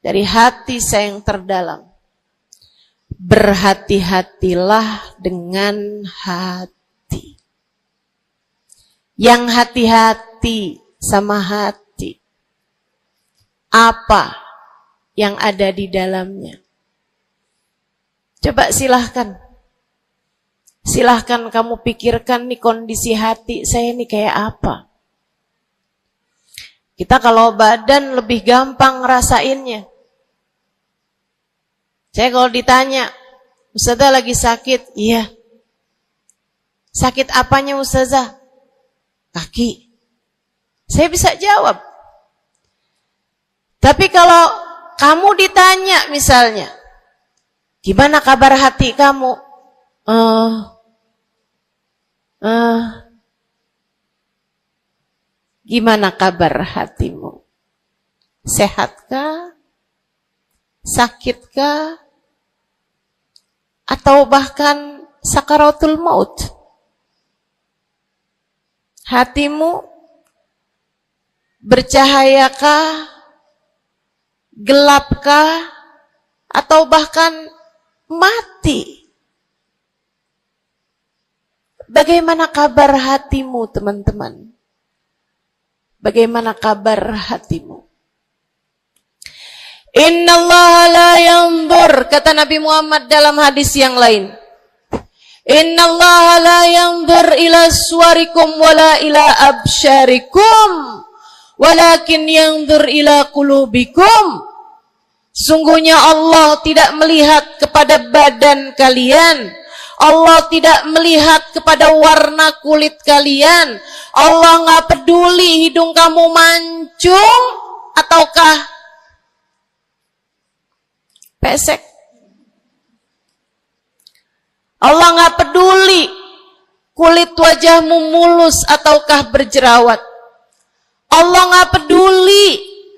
dari hati saya yang terdalam. Berhati-hatilah dengan hati. Yang hati-hati sama hati, apa yang ada di dalamnya? Coba silahkan kamu pikirkan nih, kondisi hati saya nih kayak apa. Kita kalau badan lebih gampang ngerasainnya. Saya kalau ditanya, Ustazah lagi sakit? Iya. Sakit apanya Ustazah? Kaki. Saya bisa jawab. Tapi kalau kamu ditanya misalnya, gimana kabar hati kamu? Gimana kabar hatimu? Sehatkah? Sakitkah? Atau bahkan sakaratul maut? Hatimu bercahayakah? Gelapkah? Atau bahkan mati? Bagaimana kabar hatimu, teman-teman? Bagaimana kabar hatimu? Innallaha la yanzur, kata Nabi Muhammad dalam hadis yang lain. Innallaha la yanzur ila suwarikum wala ila absyarikum, walakin yanzur ila qulubikum. Sungguhnya Allah tidak melihat kepada badan kalian. Allah tidak melihat kepada warna kulit kalian. Allah nggak peduli hidung kamu mancung ataukah pesek. Allah nggak peduli kulit wajahmu mulus ataukah berjerawat. Allah nggak peduli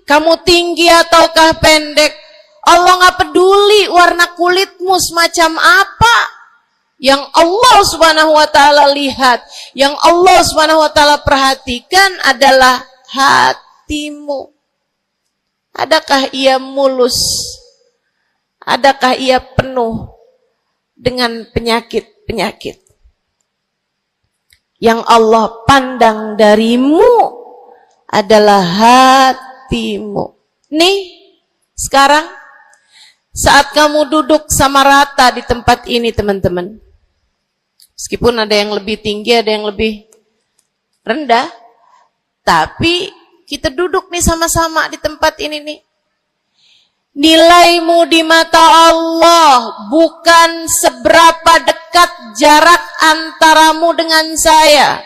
kamu tinggi ataukah pendek. Allah nggak peduli warna kulitmu semacam apa. Yang Allah Subhanahu wa taala lihat, yang Allah Subhanahu wa taala perhatikan adalah hatimu. Adakah ia mulus? Adakah ia penuh dengan penyakit-penyakit? Yang Allah pandang darimu adalah hatimu. Nih, sekarang saat kamu duduk sama rata di tempat ini, teman-teman. Meskipun ada yang lebih tinggi, ada yang lebih rendah, tapi kita duduk nih sama-sama di tempat ini nih. Nilaimu di mata Allah bukan seberapa dekat jarak antaramu dengan saya.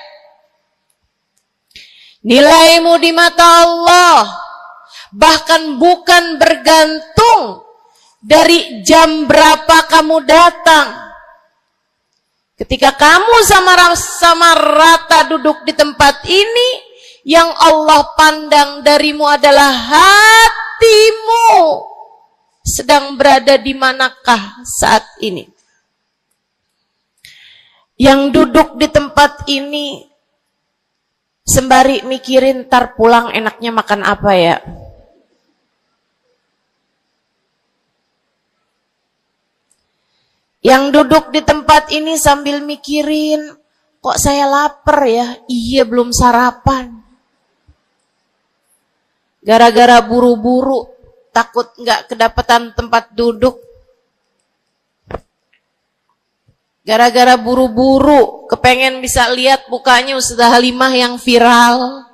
Nilaimu di mata Allah bahkan bukan bergantung dari jam berapa kamu datang. Ketika kamu sama rata duduk di tempat ini, yang Allah pandang darimu adalah hatimu. Sedang berada di manakah saat ini? Yang duduk di tempat ini sembari mikirin ntar pulang enaknya makan apa ya? Yang duduk di tempat ini sambil mikirin, kok saya lapar ya? Iya, belum sarapan. Gara-gara buru-buru, takut nggak kedapatan tempat duduk. Gara-gara buru-buru, kepengen bisa lihat mukanya Ustazah Halimah yang viral.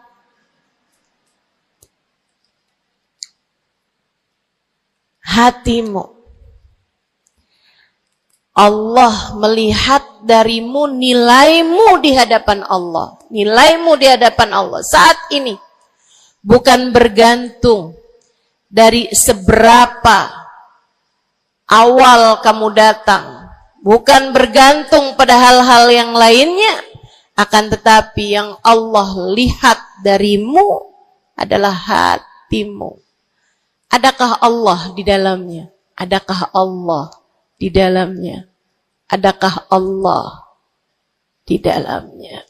Hatimu. Allah melihat darimu, nilaimu di hadapan Allah. Nilaimu di hadapan Allah saat ini bukan bergantung dari seberapa awal kamu datang, bukan bergantung pada hal-hal yang lainnya, akan tetapi yang Allah lihat darimu adalah hatimu. Adakah Allah di dalamnya? Adakah Allah di dalamnya? Adakah Allah di dalamnya?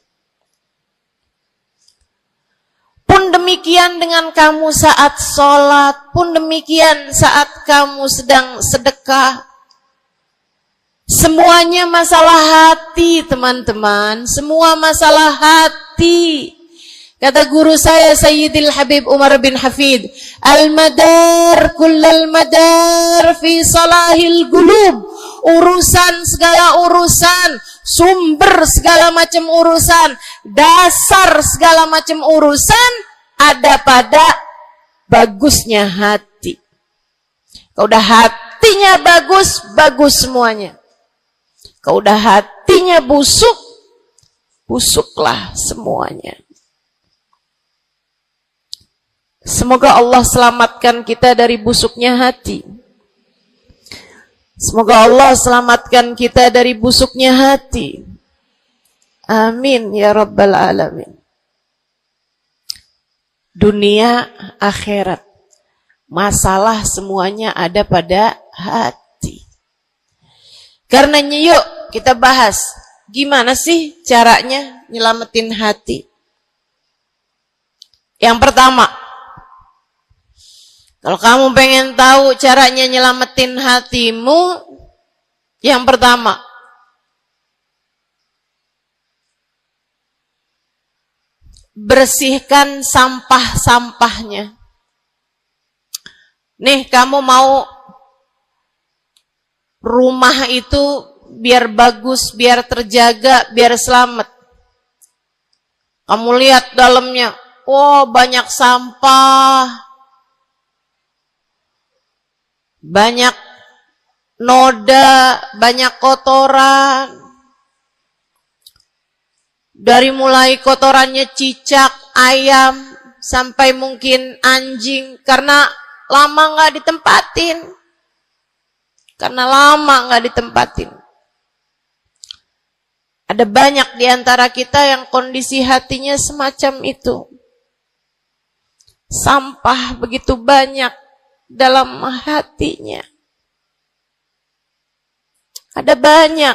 Pun demikian dengan kamu saat sholat, pun demikian saat kamu sedang sedekah. Semuanya masalah hati, teman-teman. Semua masalah hati. Kata guru saya Sayyidil Habib Umar bin Hafid, al-madar kullal madar fi salahil qulub. Urusan segala urusan, sumber segala macam urusan, dasar segala macam urusan ada pada bagusnya hati. Kalau udah hatinya bagus, bagus semuanya. Kalau udah hatinya busuk, busuklah semuanya. Semoga Allah selamatkan kita dari busuknya hati. Semoga Allah selamatkan kita dari busuknya hati. Amin ya rabbal alamin. Dunia, akhirat, masalah semuanya ada pada hati. Karenanya yuk kita bahas gimana sih caranya nyelamatin hati. Yang pertama, kalau kamu pengen tahu caranya nyelamatin hatimu, yang pertama, bersihkan sampah-sampahnya. Nih, kamu mau rumah itu biar bagus, biar terjaga, biar selamat. Kamu lihat dalamnya, oh banyak sampah, banyak noda, banyak kotoran. Dari mulai kotorannya cicak, ayam, sampai mungkin anjing, karena lama nggak ditempatin. Ada banyak di antara kita yang kondisi hatinya semacam itu. Sampah begitu banyak dalam hatinya. Ada banyak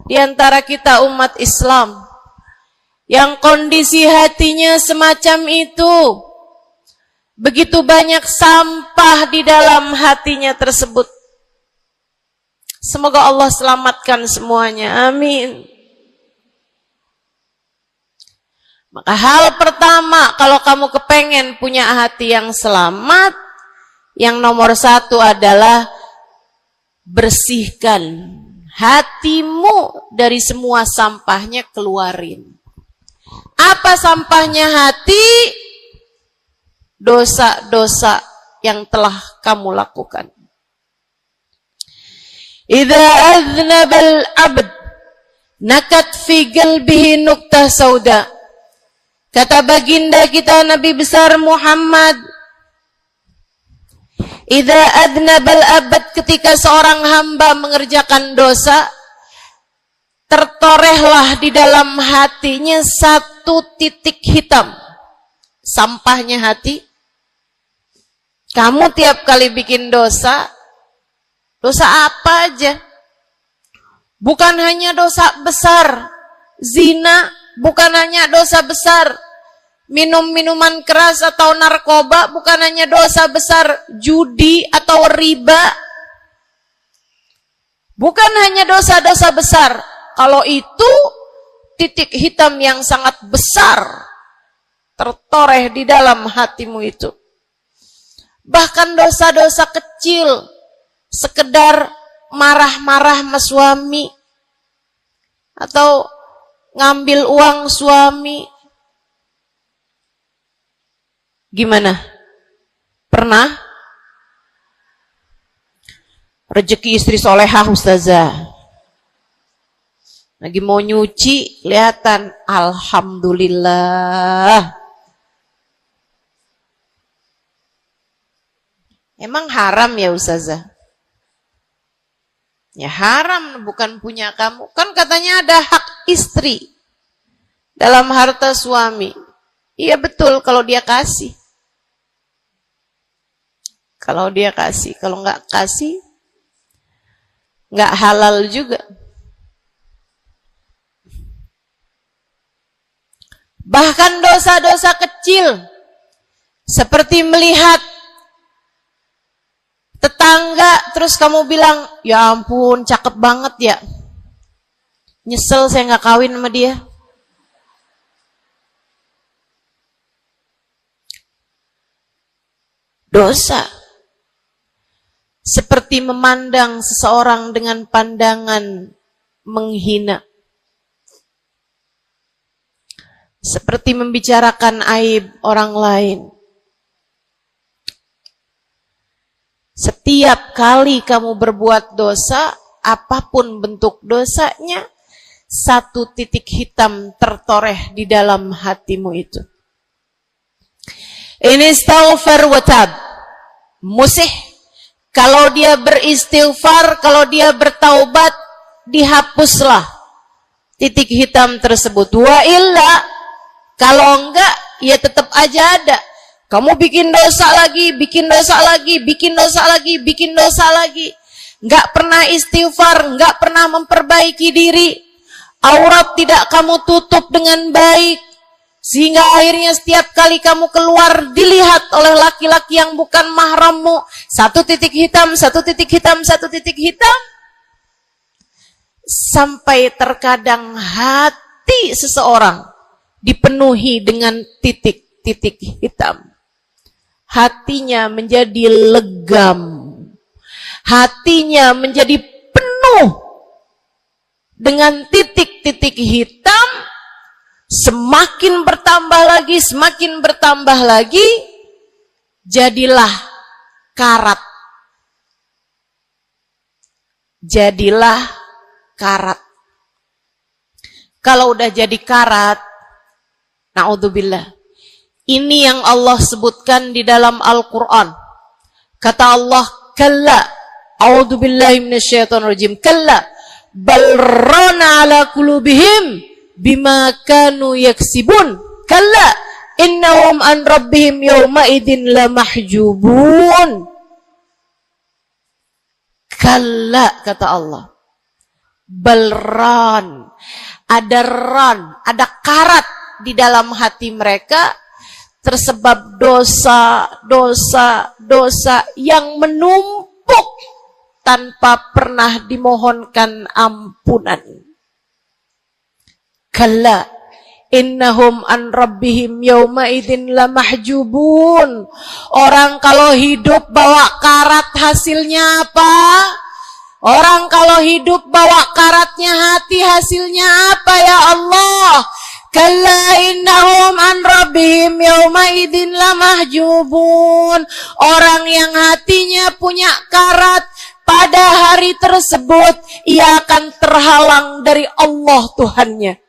di antara kita umat Islam yang kondisi hatinya semacam itu. Begitu banyak sampah di dalam hatinya tersebut. Semoga Allah selamatkan semuanya. Amin. Maka hal pertama, kalau kamu kepengen punya hati yang selamat, yang nomor satu adalah bersihkan hatimu dari semua sampahnya, keluarin. Apa sampahnya hati? Dosa-dosa yang telah kamu lakukan. Idza aznabal abd nakat fi qalbihi nuqtah sauda. Kata baginda kita Nabi besar Muhammad, idza aznabal abd, ketika seorang hamba mengerjakan dosa, tertorehlah di dalam hatinya satu titik hitam. Sampahnya hati. Kamu tiap kali bikin dosa, dosa apa aja? Bukan hanya dosa besar, zina, bukan hanya dosa besar, minum minuman keras atau narkoba, bukan hanya dosa besar, judi atau riba. Bukan hanya dosa-dosa besar. Kalau itu titik hitam yang sangat besar tertoreh di dalam hatimu itu. Bahkan dosa-dosa kecil, sekedar marah-marah sama suami, atau ngambil uang suami. Gimana? Pernah? Rezeki istri solehah ustazah. Lagi mau nyuci, kelihatan, alhamdulillah. Emang haram ya ustazah? Ya haram, bukan punya kamu. Kan katanya ada hak istri dalam harta suami. Iya betul kalau dia kasih. Kalau dia kasih, kalau nggak kasih, nggak halal juga. Bahkan dosa-dosa kecil, seperti melihat tetangga, terus kamu bilang, ya ampun, cakep banget ya. Nyesel saya nggak kawin sama dia. Dosa. Seperti memandang seseorang dengan pandangan menghina. Seperti membicarakan aib orang lain. Setiap kali kamu berbuat dosa, apapun bentuk dosanya, satu titik hitam tertoreh di dalam hatimu itu. Ini istighfar wa tab. Musih. Kalau dia beristighfar, kalau dia bertaubat, dihapuslah titik hitam tersebut. Wa illa, kalau enggak, ya tetap aja ada. Kamu bikin dosa lagi, bikin dosa lagi, bikin dosa lagi, bikin dosa lagi. Enggak pernah istighfar, enggak pernah memperbaiki diri. Aurat tidak kamu tutup dengan baik. Sehingga akhirnya setiap kali kamu keluar dilihat oleh laki-laki yang bukan mahrammu. Satu titik hitam, satu titik hitam, satu titik hitam. Sampai terkadang hati seseorang dipenuhi dengan titik-titik hitam. Hatinya menjadi legam. Hatinya menjadi penuh dengan titik-titik hitam. Semakin bertambah lagi, jadilah karat. Jadilah karat. Kalau udah jadi karat, na'udzubillah. Ini yang Allah sebutkan di dalam Al-Quran. Kata Allah, kalla, a'udzubillahi minasyaitonirrajim, kalla, bal rana ala qulubihim bima kanu yaksibun, kalla, innahum an rabbihim yawma idin lamahjubun. Kalla, kata Allah, balran, ada karat di dalam hati mereka, tersebab dosa yang menumpuk tanpa pernah dimohonkan ampunan. Kalla, innahum an rabbihim yawma idin lamahjubun. Orang kalau hidup bawa karat hasilnya apa? Orang kalau hidup bawa karatnya hati hasilnya apa ya Allah? Kalla innahum an rabbihim yawma idin lamahjubun. Orang yang hatinya punya karat, pada hari tersebut ia akan terhalang dari Allah Tuhannya.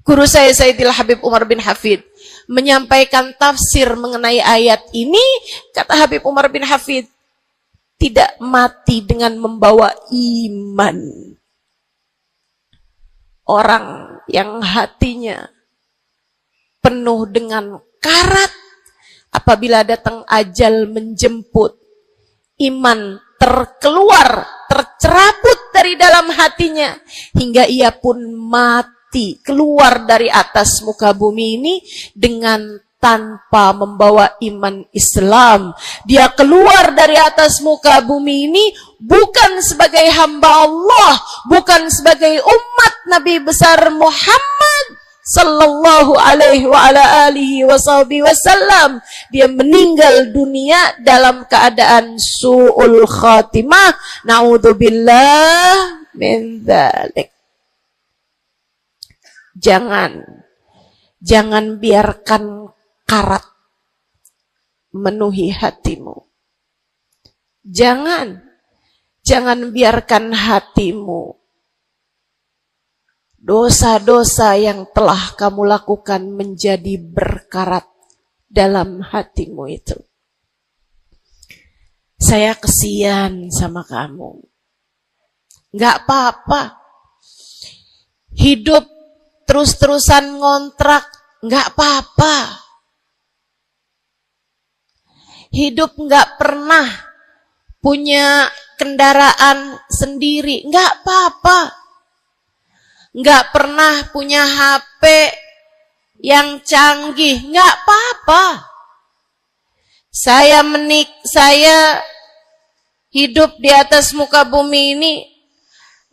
Guru saya Sayyidil Habib Umar bin Hafid menyampaikan tafsir mengenai ayat ini. Kata Habib Umar bin Hafid, tidak mati dengan membawa iman. Orang yang hatinya penuh dengan karat, apabila datang ajal menjemput, iman tercerabut dari dalam hatinya, hingga ia pun mati, keluar dari atas muka bumi ini dengan tanpa membawa iman Islam. Dia keluar dari atas muka bumi ini bukan sebagai hamba Allah, bukan sebagai umat Nabi besar Muhammad sallallahu alaihi wa ala alihi wasallam. Dia meninggal dunia dalam keadaan su'ul khatimah. Na'udzubillah min dzalik. Jangan biarkan karat memenuhi hatimu. Jangan biarkan hatimu dosa-dosa yang telah kamu lakukan menjadi berkarat dalam hatimu itu. Saya kesian sama kamu. Gak apa-apa. Hidup terus-terusan ngontrak, gak apa-apa. Hidup gak pernah punya kendaraan sendiri, gak apa-apa. Gak pernah punya HP yang canggih, gak apa-apa. Saya hidup di atas muka bumi ini,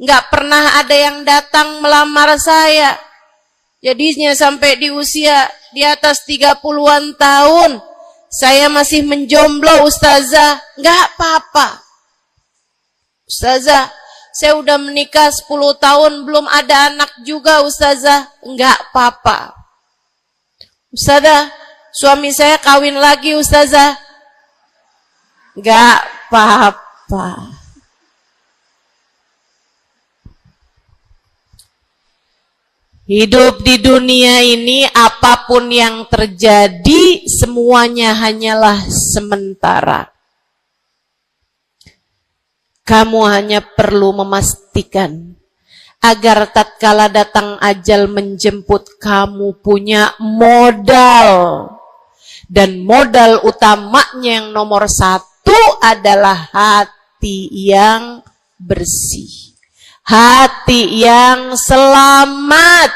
gak pernah ada yang datang melamar saya. Jadinya sampai di usia di atas 30-an tahun, saya masih menjomblo, Ustazah. Gak apa-apa. Ustazah, saya udah menikah 10 tahun, belum ada anak juga, Ustazah. Enggak apa-apa. Ustazah, suami saya kawin lagi, Ustazah. Enggak apa-apa. Hidup di dunia ini, apapun yang terjadi, semuanya hanyalah sementara. Kamu hanya perlu memastikan agar tatkala datang ajal menjemput, kamu punya modal. Dan modal utamanya yang nomor 1 adalah hati yang bersih. Hati yang selamat.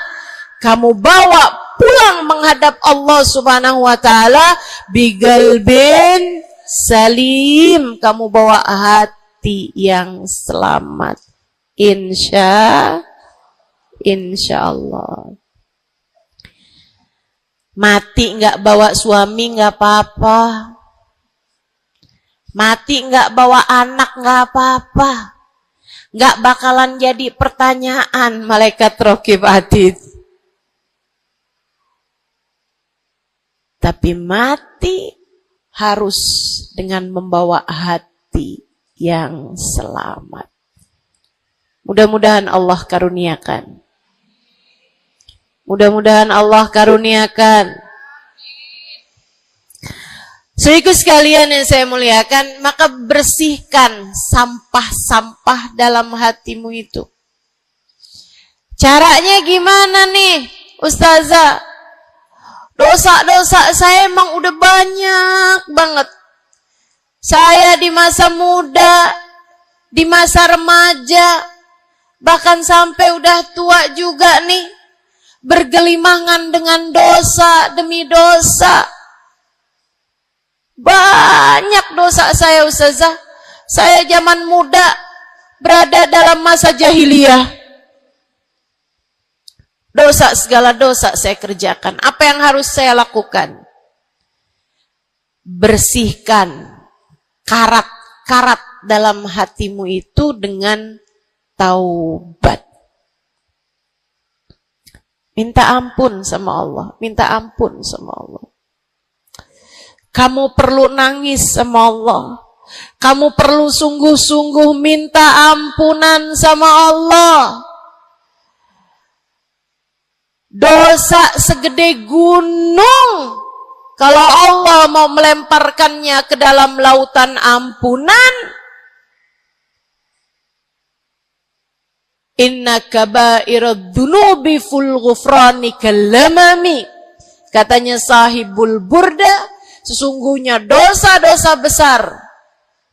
Kamu bawa pulang menghadap Allah Subhanahu wa ta'ala bigalbin salim. Kamu bawa hati yang selamat. Insya Allah. Mati nggak bawa suami nggak apa-apa. Mati nggak bawa anak nggak apa-apa. Nggak bakalan jadi pertanyaan malaikat raqib atid. Tapi mati harus dengan membawa hati yang selamat. Mudah-mudahan Allah karuniakan. Mudah-mudahan Allah karuniakan. Saudaraku sekalian yang saya muliakan, maka bersihkan sampah-sampah dalam hatimu itu. Caranya gimana nih, Ustazah? Dosa-dosa saya emang udah banyak banget. Saya di masa muda, di masa remaja, bahkan sampai udah tua juga nih, bergelimangan dengan dosa demi dosa. Banyak dosa saya, Ustazah. Saya zaman muda berada dalam masa jahiliyah. Dosa, segala dosa saya kerjakan. Apa yang harus saya lakukan? Bersihkan karat-karat dalam hatimu itu dengan taubat. Minta ampun sama Allah. Minta ampun sama Allah. Kamu perlu nangis sama Allah. Kamu perlu sungguh-sungguh minta ampunan sama Allah. Dosa segede gunung, kalau Allah mau melemparkannya ke dalam lautan ampunan, inna kaba'irad dunubi ful ghufrani kalamami. Katanya sahibul burda, sesungguhnya dosa-dosa besar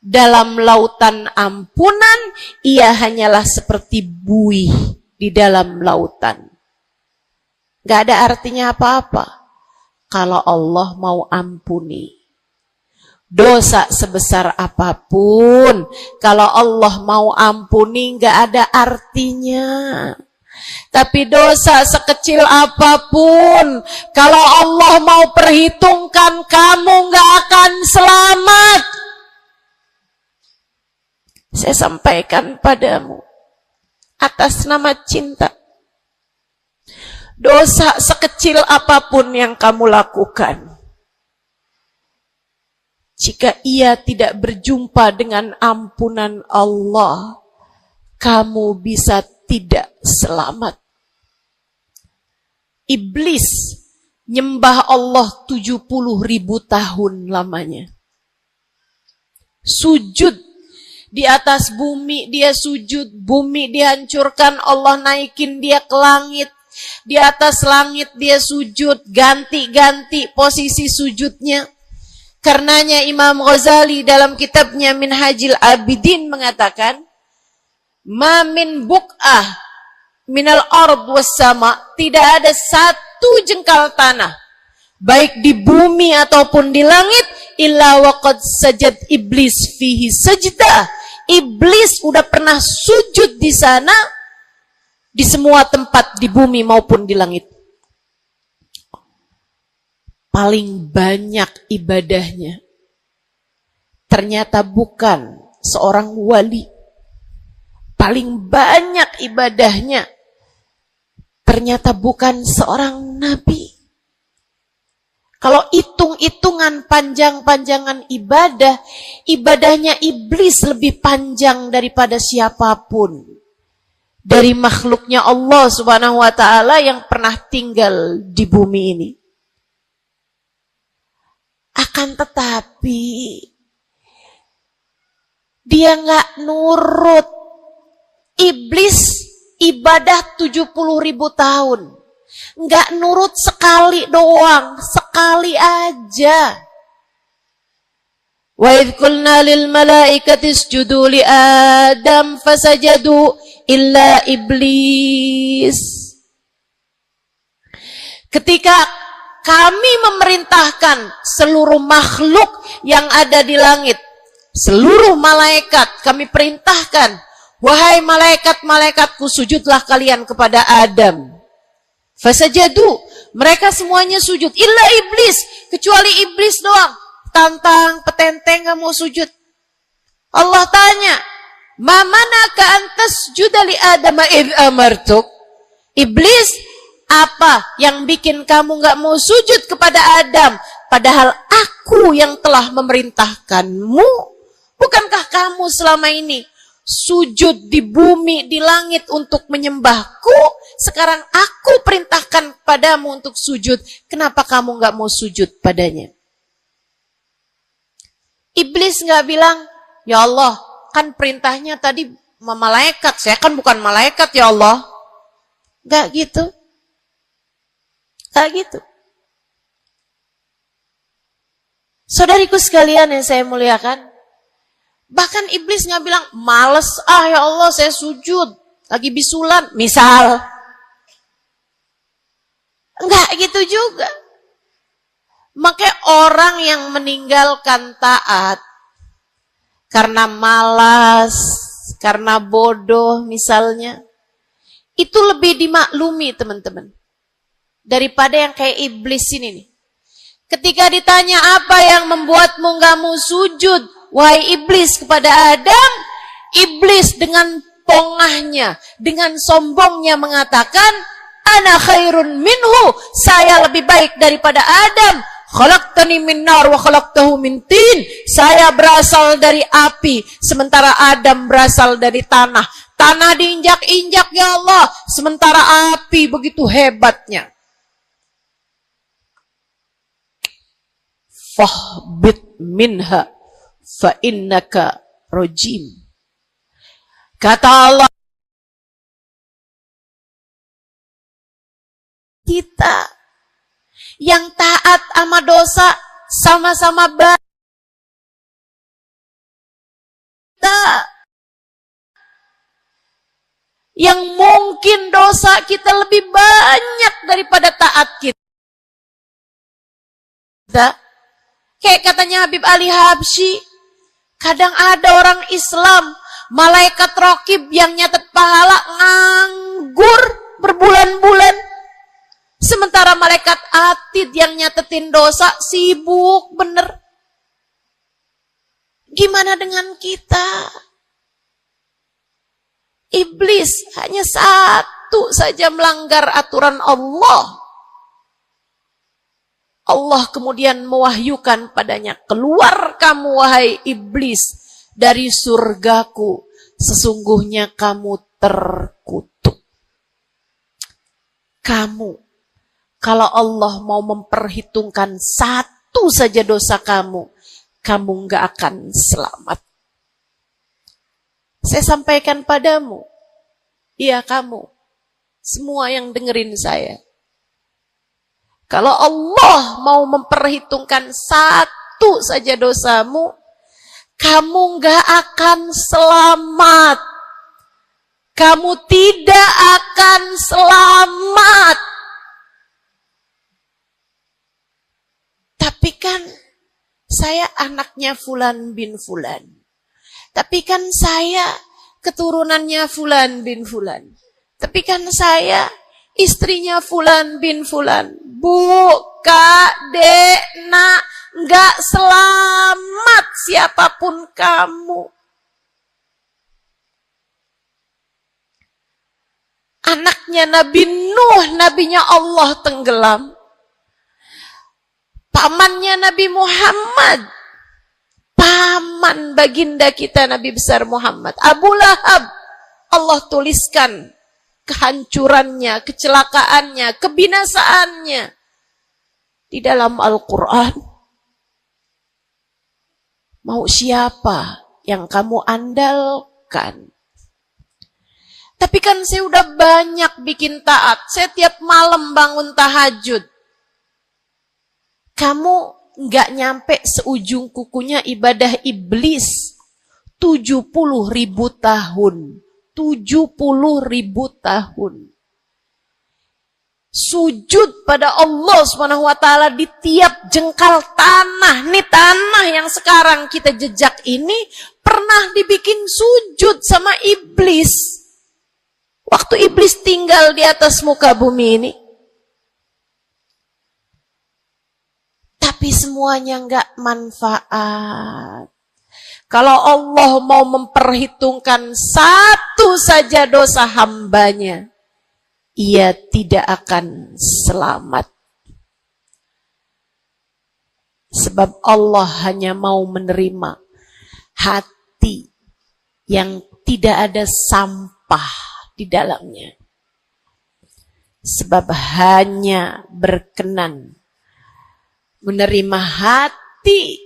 dalam lautan ampunan, ia hanyalah seperti buih di dalam lautan. Gak ada artinya apa-apa kalau Allah mau ampuni. Dosa sebesar apapun, kalau Allah mau ampuni gak ada artinya. Tapi dosa sekecil apapun, kalau Allah mau perhitungkan, kamu gak akan selamat. Saya sampaikan padamu atas nama cinta. Dosa sekecil apapun yang kamu lakukan, jika ia tidak berjumpa dengan ampunan Allah, kamu bisa tidak selamat. Iblis nyembah Allah 70.000 tahun lamanya. Sujud di atas bumi, dia sujud, bumi dihancurkan, Allah naikin dia ke langit. Di atas langit dia sujud, ganti-ganti posisi sujudnya. Karenanya Imam Ghazali dalam kitabnya Minhajul Abidin mengatakan, ma min buk'ah minal ard was sama, tidak ada satu jengkal tanah, baik di bumi ataupun di langit, illa waqad sajad iblis fihi sajdah. Iblis udah pernah sujud di sana, di semua tempat di bumi maupun di langit. Paling banyak ibadahnya ternyata bukan seorang wali. Paling banyak ibadahnya ternyata bukan seorang nabi. Kalau hitung-hitungan panjang-panjangan ibadah, ibadahnya iblis lebih panjang daripada siapapun dari makhluknya Allah Subhanahu wa ta'ala yang pernah tinggal di bumi ini. Akan tetapi dia nggak nurut. Iblis ibadah 70.000 tahun, nggak nurut sekali doang, sekali aja. Wa idh qulna lil malaikati isjudu li Adam fasajadu illa iblis. Ketika kami memerintahkan seluruh makhluk yang ada di langit, seluruh malaikat kami perintahkan, wahai malaikat-malaikatku, sujudlah kalian kepada Adam. Fasajadu, Mereka semuanya sujud. Illa iblis. Kecuali iblis doang. Tantang, petenteng gak mau sujud. Allah tanya, ma manaka antas judali adama id amartuk. Iblis, apa yang bikin kamu gak mau sujud kepada Adam? Padahal aku yang telah memerintahkanmu. Bukankah kamu selama ini sujud di bumi, di langit untuk menyembahku? Sekarang aku perintahkan padamu untuk sujud. Kenapa kamu gak mau sujud padanya? Iblis gak bilang, ya Allah, kan perintahnya tadi malaikat. Saya kan bukan malaikat ya Allah. Gak gitu. Gak gitu. Saudariku sekalian yang saya muliakan, bahkan iblis gak bilang, males ya Allah saya sujud, lagi bisulan, misal. Enggak gitu juga. Makanya orang yang meninggalkan taat karena malas, karena bodoh misalnya, itu lebih dimaklumi teman-teman daripada yang kayak iblis ini nih. Ketika ditanya apa yang membuatmu gak mau sujud, wahai iblis, kepada Adam, iblis dengan pongahnya, dengan sombongnya mengatakan, ana khairun minhu, saya lebih baik daripada Adam. Khalaqtani min nar wa khalaqtahu min tin. Saya berasal dari api, sementara Adam berasal dari tanah. Tanah diinjak-injak ya Allah, sementara api begitu hebatnya. Fahbit minha fa innaka rajim. Kata Allah, kita yang taat sama dosa sama-sama baik. Yang mungkin dosa kita lebih banyak daripada taat kita. Kayak katanya Habib Ali Habsyi, kadang ada orang Islam, malaikat raqib yang nyatet pahala nganggur berbulan-bulan. Sementara malaikat atid yang nyatetin dosa sibuk bener. Gimana dengan kita? Iblis hanya satu saja melanggar aturan Allah. Allah kemudian mewahyukan padanya, keluar kamu wahai iblis dari surgaku, sesungguhnya kamu terkutuk. Kamu, kalau Allah mau memperhitungkan satu saja dosa kamu, kamu nggak akan selamat. Saya sampaikan padamu, iya kamu, semua yang dengerin saya. Kalau Allah mau memperhitungkan satu saja dosamu, kamu nggak akan selamat. Kamu tidak akan selamat. Tapi kan saya anaknya Fulan bin Fulan. Tapi kan saya keturunannya Fulan bin Fulan. Tapi kan saya istrinya Fulan bin Fulan. Bu, Kak, Dek, Nak, nggak selamat siapapun kamu. Anaknya Nabi Nuh, nabinya Allah tenggelam. Pamannya Nabi Muhammad, paman baginda kita Nabi besar Muhammad, Abu Lahab, Allah tuliskan kehancurannya, kecelakaannya, kebinasaannya di dalam Al-Quran. Mau siapa yang kamu andalkan? Tapi kan saya udah banyak bikin taat, saya tiap malam bangun tahajud. Kamu nggak nyampe seujung kukunya ibadah iblis 70.000 tahun. 70.000 tahun. Sujud pada Allah Subhanahu wa taala di tiap jengkal tanah. Nih tanah yang sekarang kita jejak ini pernah dibikin sujud sama iblis. Waktu iblis tinggal di atas muka bumi ini. tapi semuanya enggak manfaat. Kalau Allah mau memperhitungkan satu saja dosa hambanya, ia tidak akan selamat. Sebab Allah hanya mau menerima hati yang tidak ada sampah di dalamnya. Sebab hanya berkenan menerima hati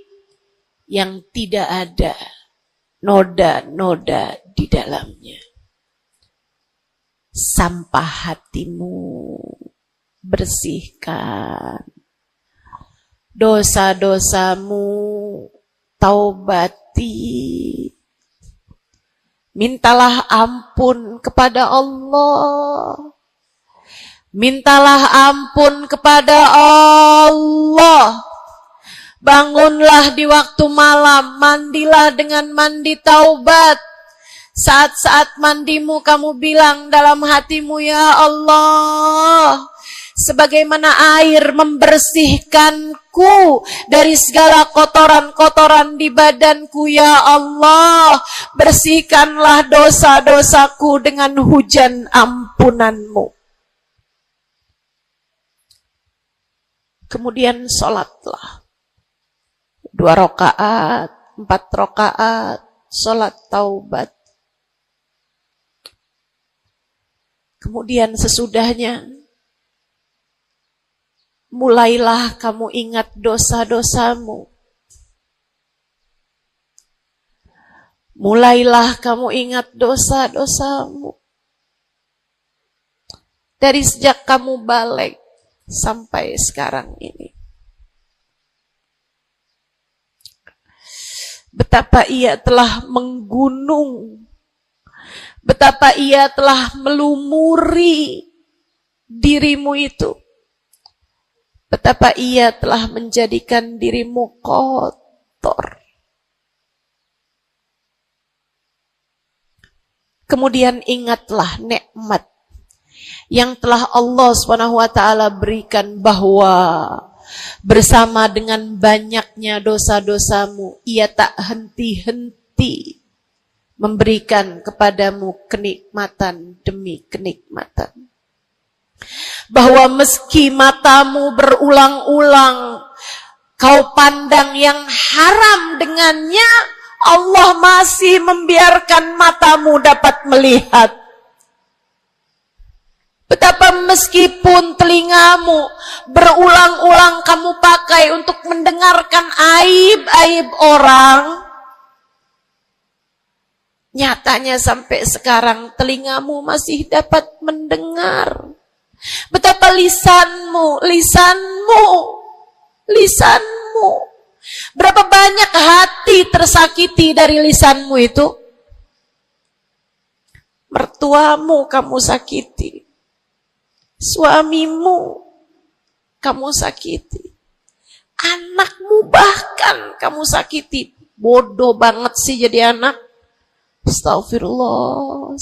yang tidak ada noda-noda di dalamnya. Sampah hatimu bersihkan. Dosa-dosamu taubati. Mintalah ampun kepada Allah. Mintalah ampun kepada Allah. Bangunlah di waktu malam, mandilah dengan mandi taubat. Saat-saat mandimu kamu bilang dalam hatimu, ya Allah, sebagaimana air membersihkanku dari segala kotoran-kotoran di badanku, ya Allah, bersihkanlah dosa-dosaku dengan hujan ampunanmu. Kemudian sholatlah 2 rakaat, 4 rakaat, sholat taubat. Kemudian sesudahnya, mulailah kamu ingat dosa-dosamu. Mulailah kamu ingat dosa-dosamu. Dari sejak kamu balik sampai sekarang ini. Betapa ia telah menggunung. Betapa ia telah melumuri dirimu itu. Betapa ia telah menjadikan dirimu kotor. Kemudian ingatlah nikmat yang telah Allah SWT berikan, bahwa bersama dengan banyaknya dosa-dosamu, ia tak henti-henti memberikan kepadamu kenikmatan demi kenikmatan. Bahwa meski matamu berulang-ulang kau pandang yang haram dengannya, Allah masih membiarkan matamu dapat melihat. Betapa meskipun telingamu berulang-ulang kamu pakai untuk mendengarkan aib-aib orang, nyatanya sampai sekarang telingamu masih dapat mendengar. Betapa lisanmu, berapa banyak hati tersakiti dari lisanmu itu. Mertuamu kamu sakiti. Suamimu kamu sakiti. Anakmu bahkan kamu sakiti. Bodoh banget sih jadi anak. Astagfirullah.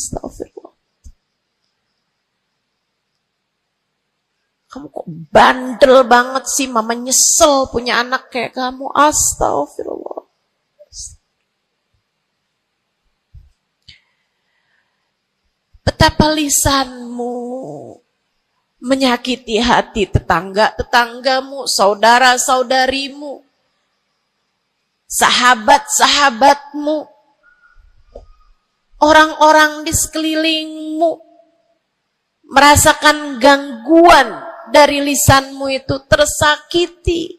Kamu kok bandel banget sih, mama nyesel punya anak kayak kamu. Astagfirullah. Betapa lisanmu menyakiti hati tetanggamu, saudara-saudarimu, sahabat-sahabatmu, orang-orang di sekelilingmu, merasakan gangguan dari lisanmu itu, tersakiti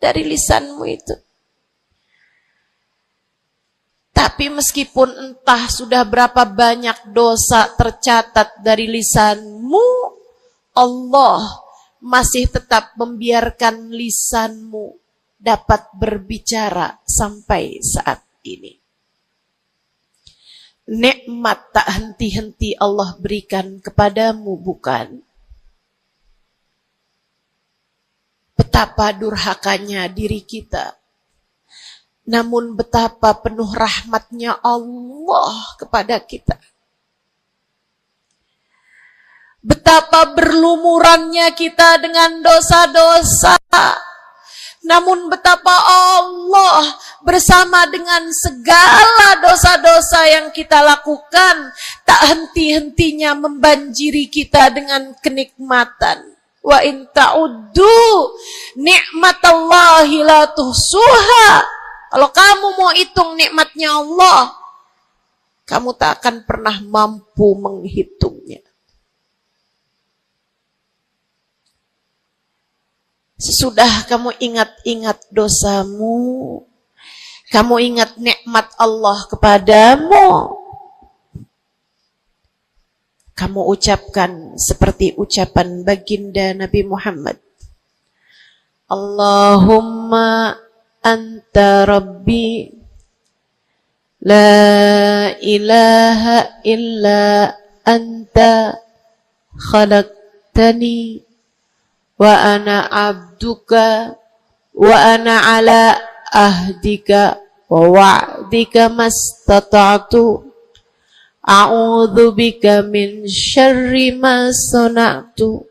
dari lisanmu itu. Tapi meskipun entah sudah berapa banyak dosa tercatat dari lisanmu, Allah masih tetap membiarkan lisanmu dapat berbicara sampai saat ini. Nikmat tak henti-henti Allah berikan kepadamu, bukan? Betapa durhakanya diri kita. Namun betapa penuh rahmatnya Allah kepada kita. Betapa berlumurannya kita dengan dosa-dosa. Namun betapa Allah bersama dengan segala dosa-dosa yang kita lakukan, tak henti-hentinya membanjiri kita dengan kenikmatan. Wa in ta'uddu ni'matallahi la tuhsuha. Kalau kamu mau hitung nikmatnya Allah, kamu tak akan pernah mampu menghitungnya. Sesudah kamu ingat-ingat dosamu, kamu ingat nikmat Allah kepadamu, kamu ucapkan seperti ucapan baginda Nabi Muhammad. Allahumma anta rabbi, la ilaha illa anta khalaqtani wa ana abduka wa ana ala ahdika wa wa'dika mastata'tu a'udzu bika min syarri ma sana'tu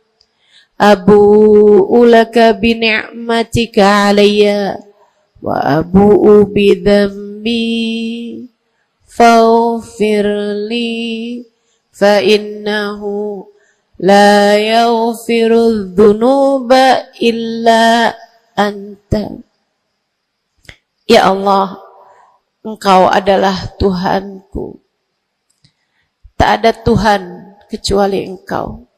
abu'u laka bi ni'matika 'alayya wa abu'u bi dhanbi faghfir li fa innahu la yaghfiru dzunuba illa anta. Ya Allah, Engkau adalah Tuhanku. Tak ada Tuhan kecuali Engkau.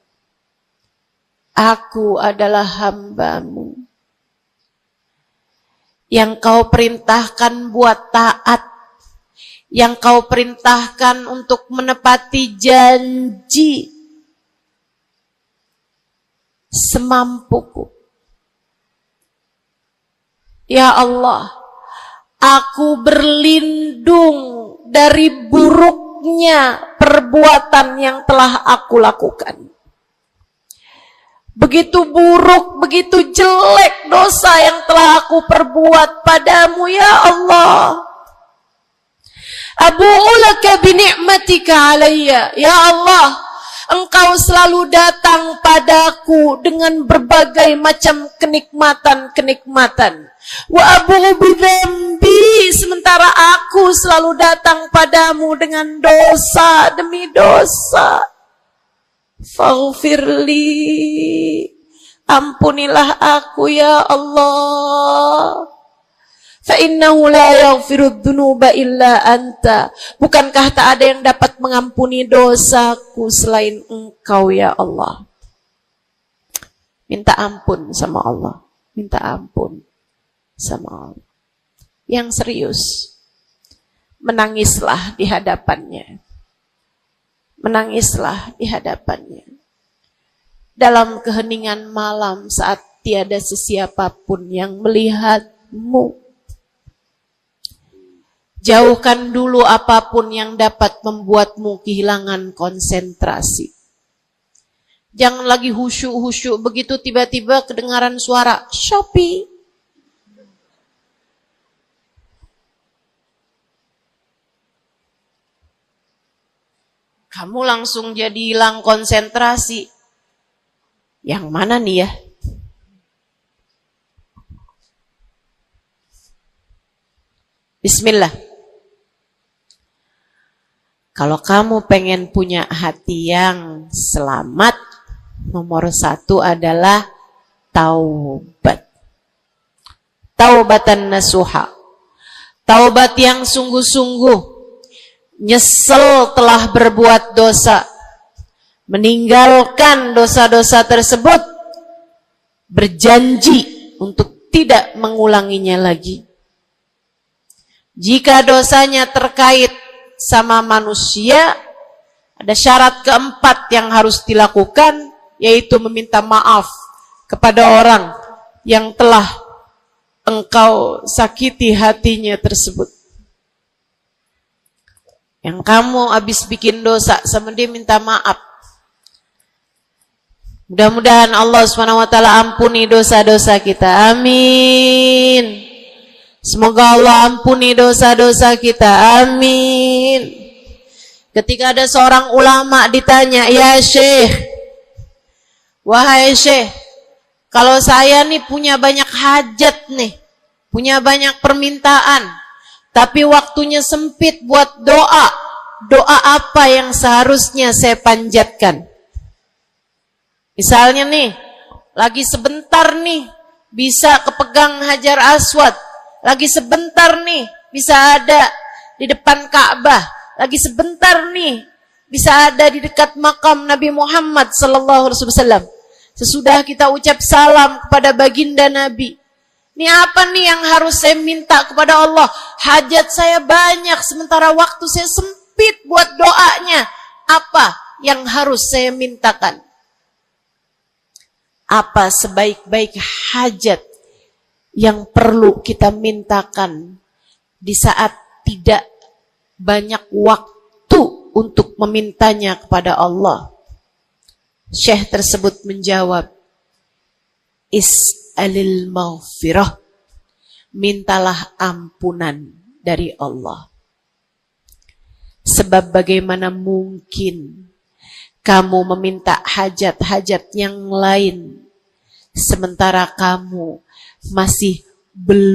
Aku adalah hamba-Mu yang Kau perintahkan buat taat, yang Kau perintahkan untuk menepati janji semampuku. Ya Allah, aku berlindung dari buruknya perbuatan yang telah aku lakukan. Begitu buruk, begitu jelek dosa yang telah aku perbuat padamu, ya Allah. Abu'u laka bi ni'matika 'alayya. Ya Allah, Engkau selalu datang padaku dengan berbagai macam kenikmatan-kenikmatan. Wa abu'u bi dzambi, sementara aku selalu datang padamu dengan dosa demi dosa. Faghfirli, ampunilah aku ya Allah. Fa innahu la yaghfiru dzunuba illa anta. Bukankah tak ada yang dapat mengampuni dosaku selain Engkau ya Allah. Minta ampun sama Allah. Minta ampun sama Allah. Yang serius, menangislah di hadapannya. Menangislah di hadapannya. Dalam keheningan malam saat tiada sesiapapun yang melihatmu. Jauhkan dulu apapun yang dapat membuatmu kehilangan konsentrasi. Jangan lagi khusyuk-khusyuk begitu tiba-tiba kedengaran suara Shopee. Kamu langsung jadi hilang konsentrasi. Yang mana nih ya? Bismillah. Kalau kamu pengen punya hati yang selamat, nomor 1 adalah taubat. Taubatan nasuha. Taubat yang sungguh-sungguh. Nyesel telah berbuat dosa. Meninggalkan dosa-dosa tersebut. Berjanji untuk tidak mengulanginya lagi. Jika dosanya terkait sama manusia, ada syarat keempat yang harus dilakukan, yaitu meminta maaf kepada orang yang telah engkau sakiti hatinya tersebut. Yang kamu habis bikin dosa sama dia, minta maaf. Mudah-mudahan Allah SWT ampuni dosa-dosa kita. Amin. Semoga Allah ampuni dosa-dosa kita. Amin. Ketika ada seorang ulama ditanya, "Ya Syekh, wahai Syekh, Kalau saya nih punya banyak hajat nih, punya banyak permintaan, tapi waktunya sempit buat doa. Doa apa yang seharusnya saya panjatkan? Misalnya nih, lagi sebentar nih, bisa kepegang Hajar Aswad. Lagi sebentar nih, bisa ada di depan Ka'bah. Lagi sebentar nih, bisa ada di dekat makam Nabi Muhammad sallallahu alaihi wasallam. Sesudah kita ucap salam kepada baginda Nabi. Ini apa nih yang harus saya minta kepada Allah? Hajat saya banyak, sementara waktu saya sempit buat doanya. Apa yang harus saya mintakan? Apa sebaik-baik hajat yang perlu kita mintakan di saat tidak banyak waktu untuk memintanya kepada Allah? Syekh tersebut menjawab, is'alil maghfirah, mintalah ampunan dari Allah. Sebab bagaimana mungkin kamu meminta hajat-hajat yang lain sementara kamu masih belum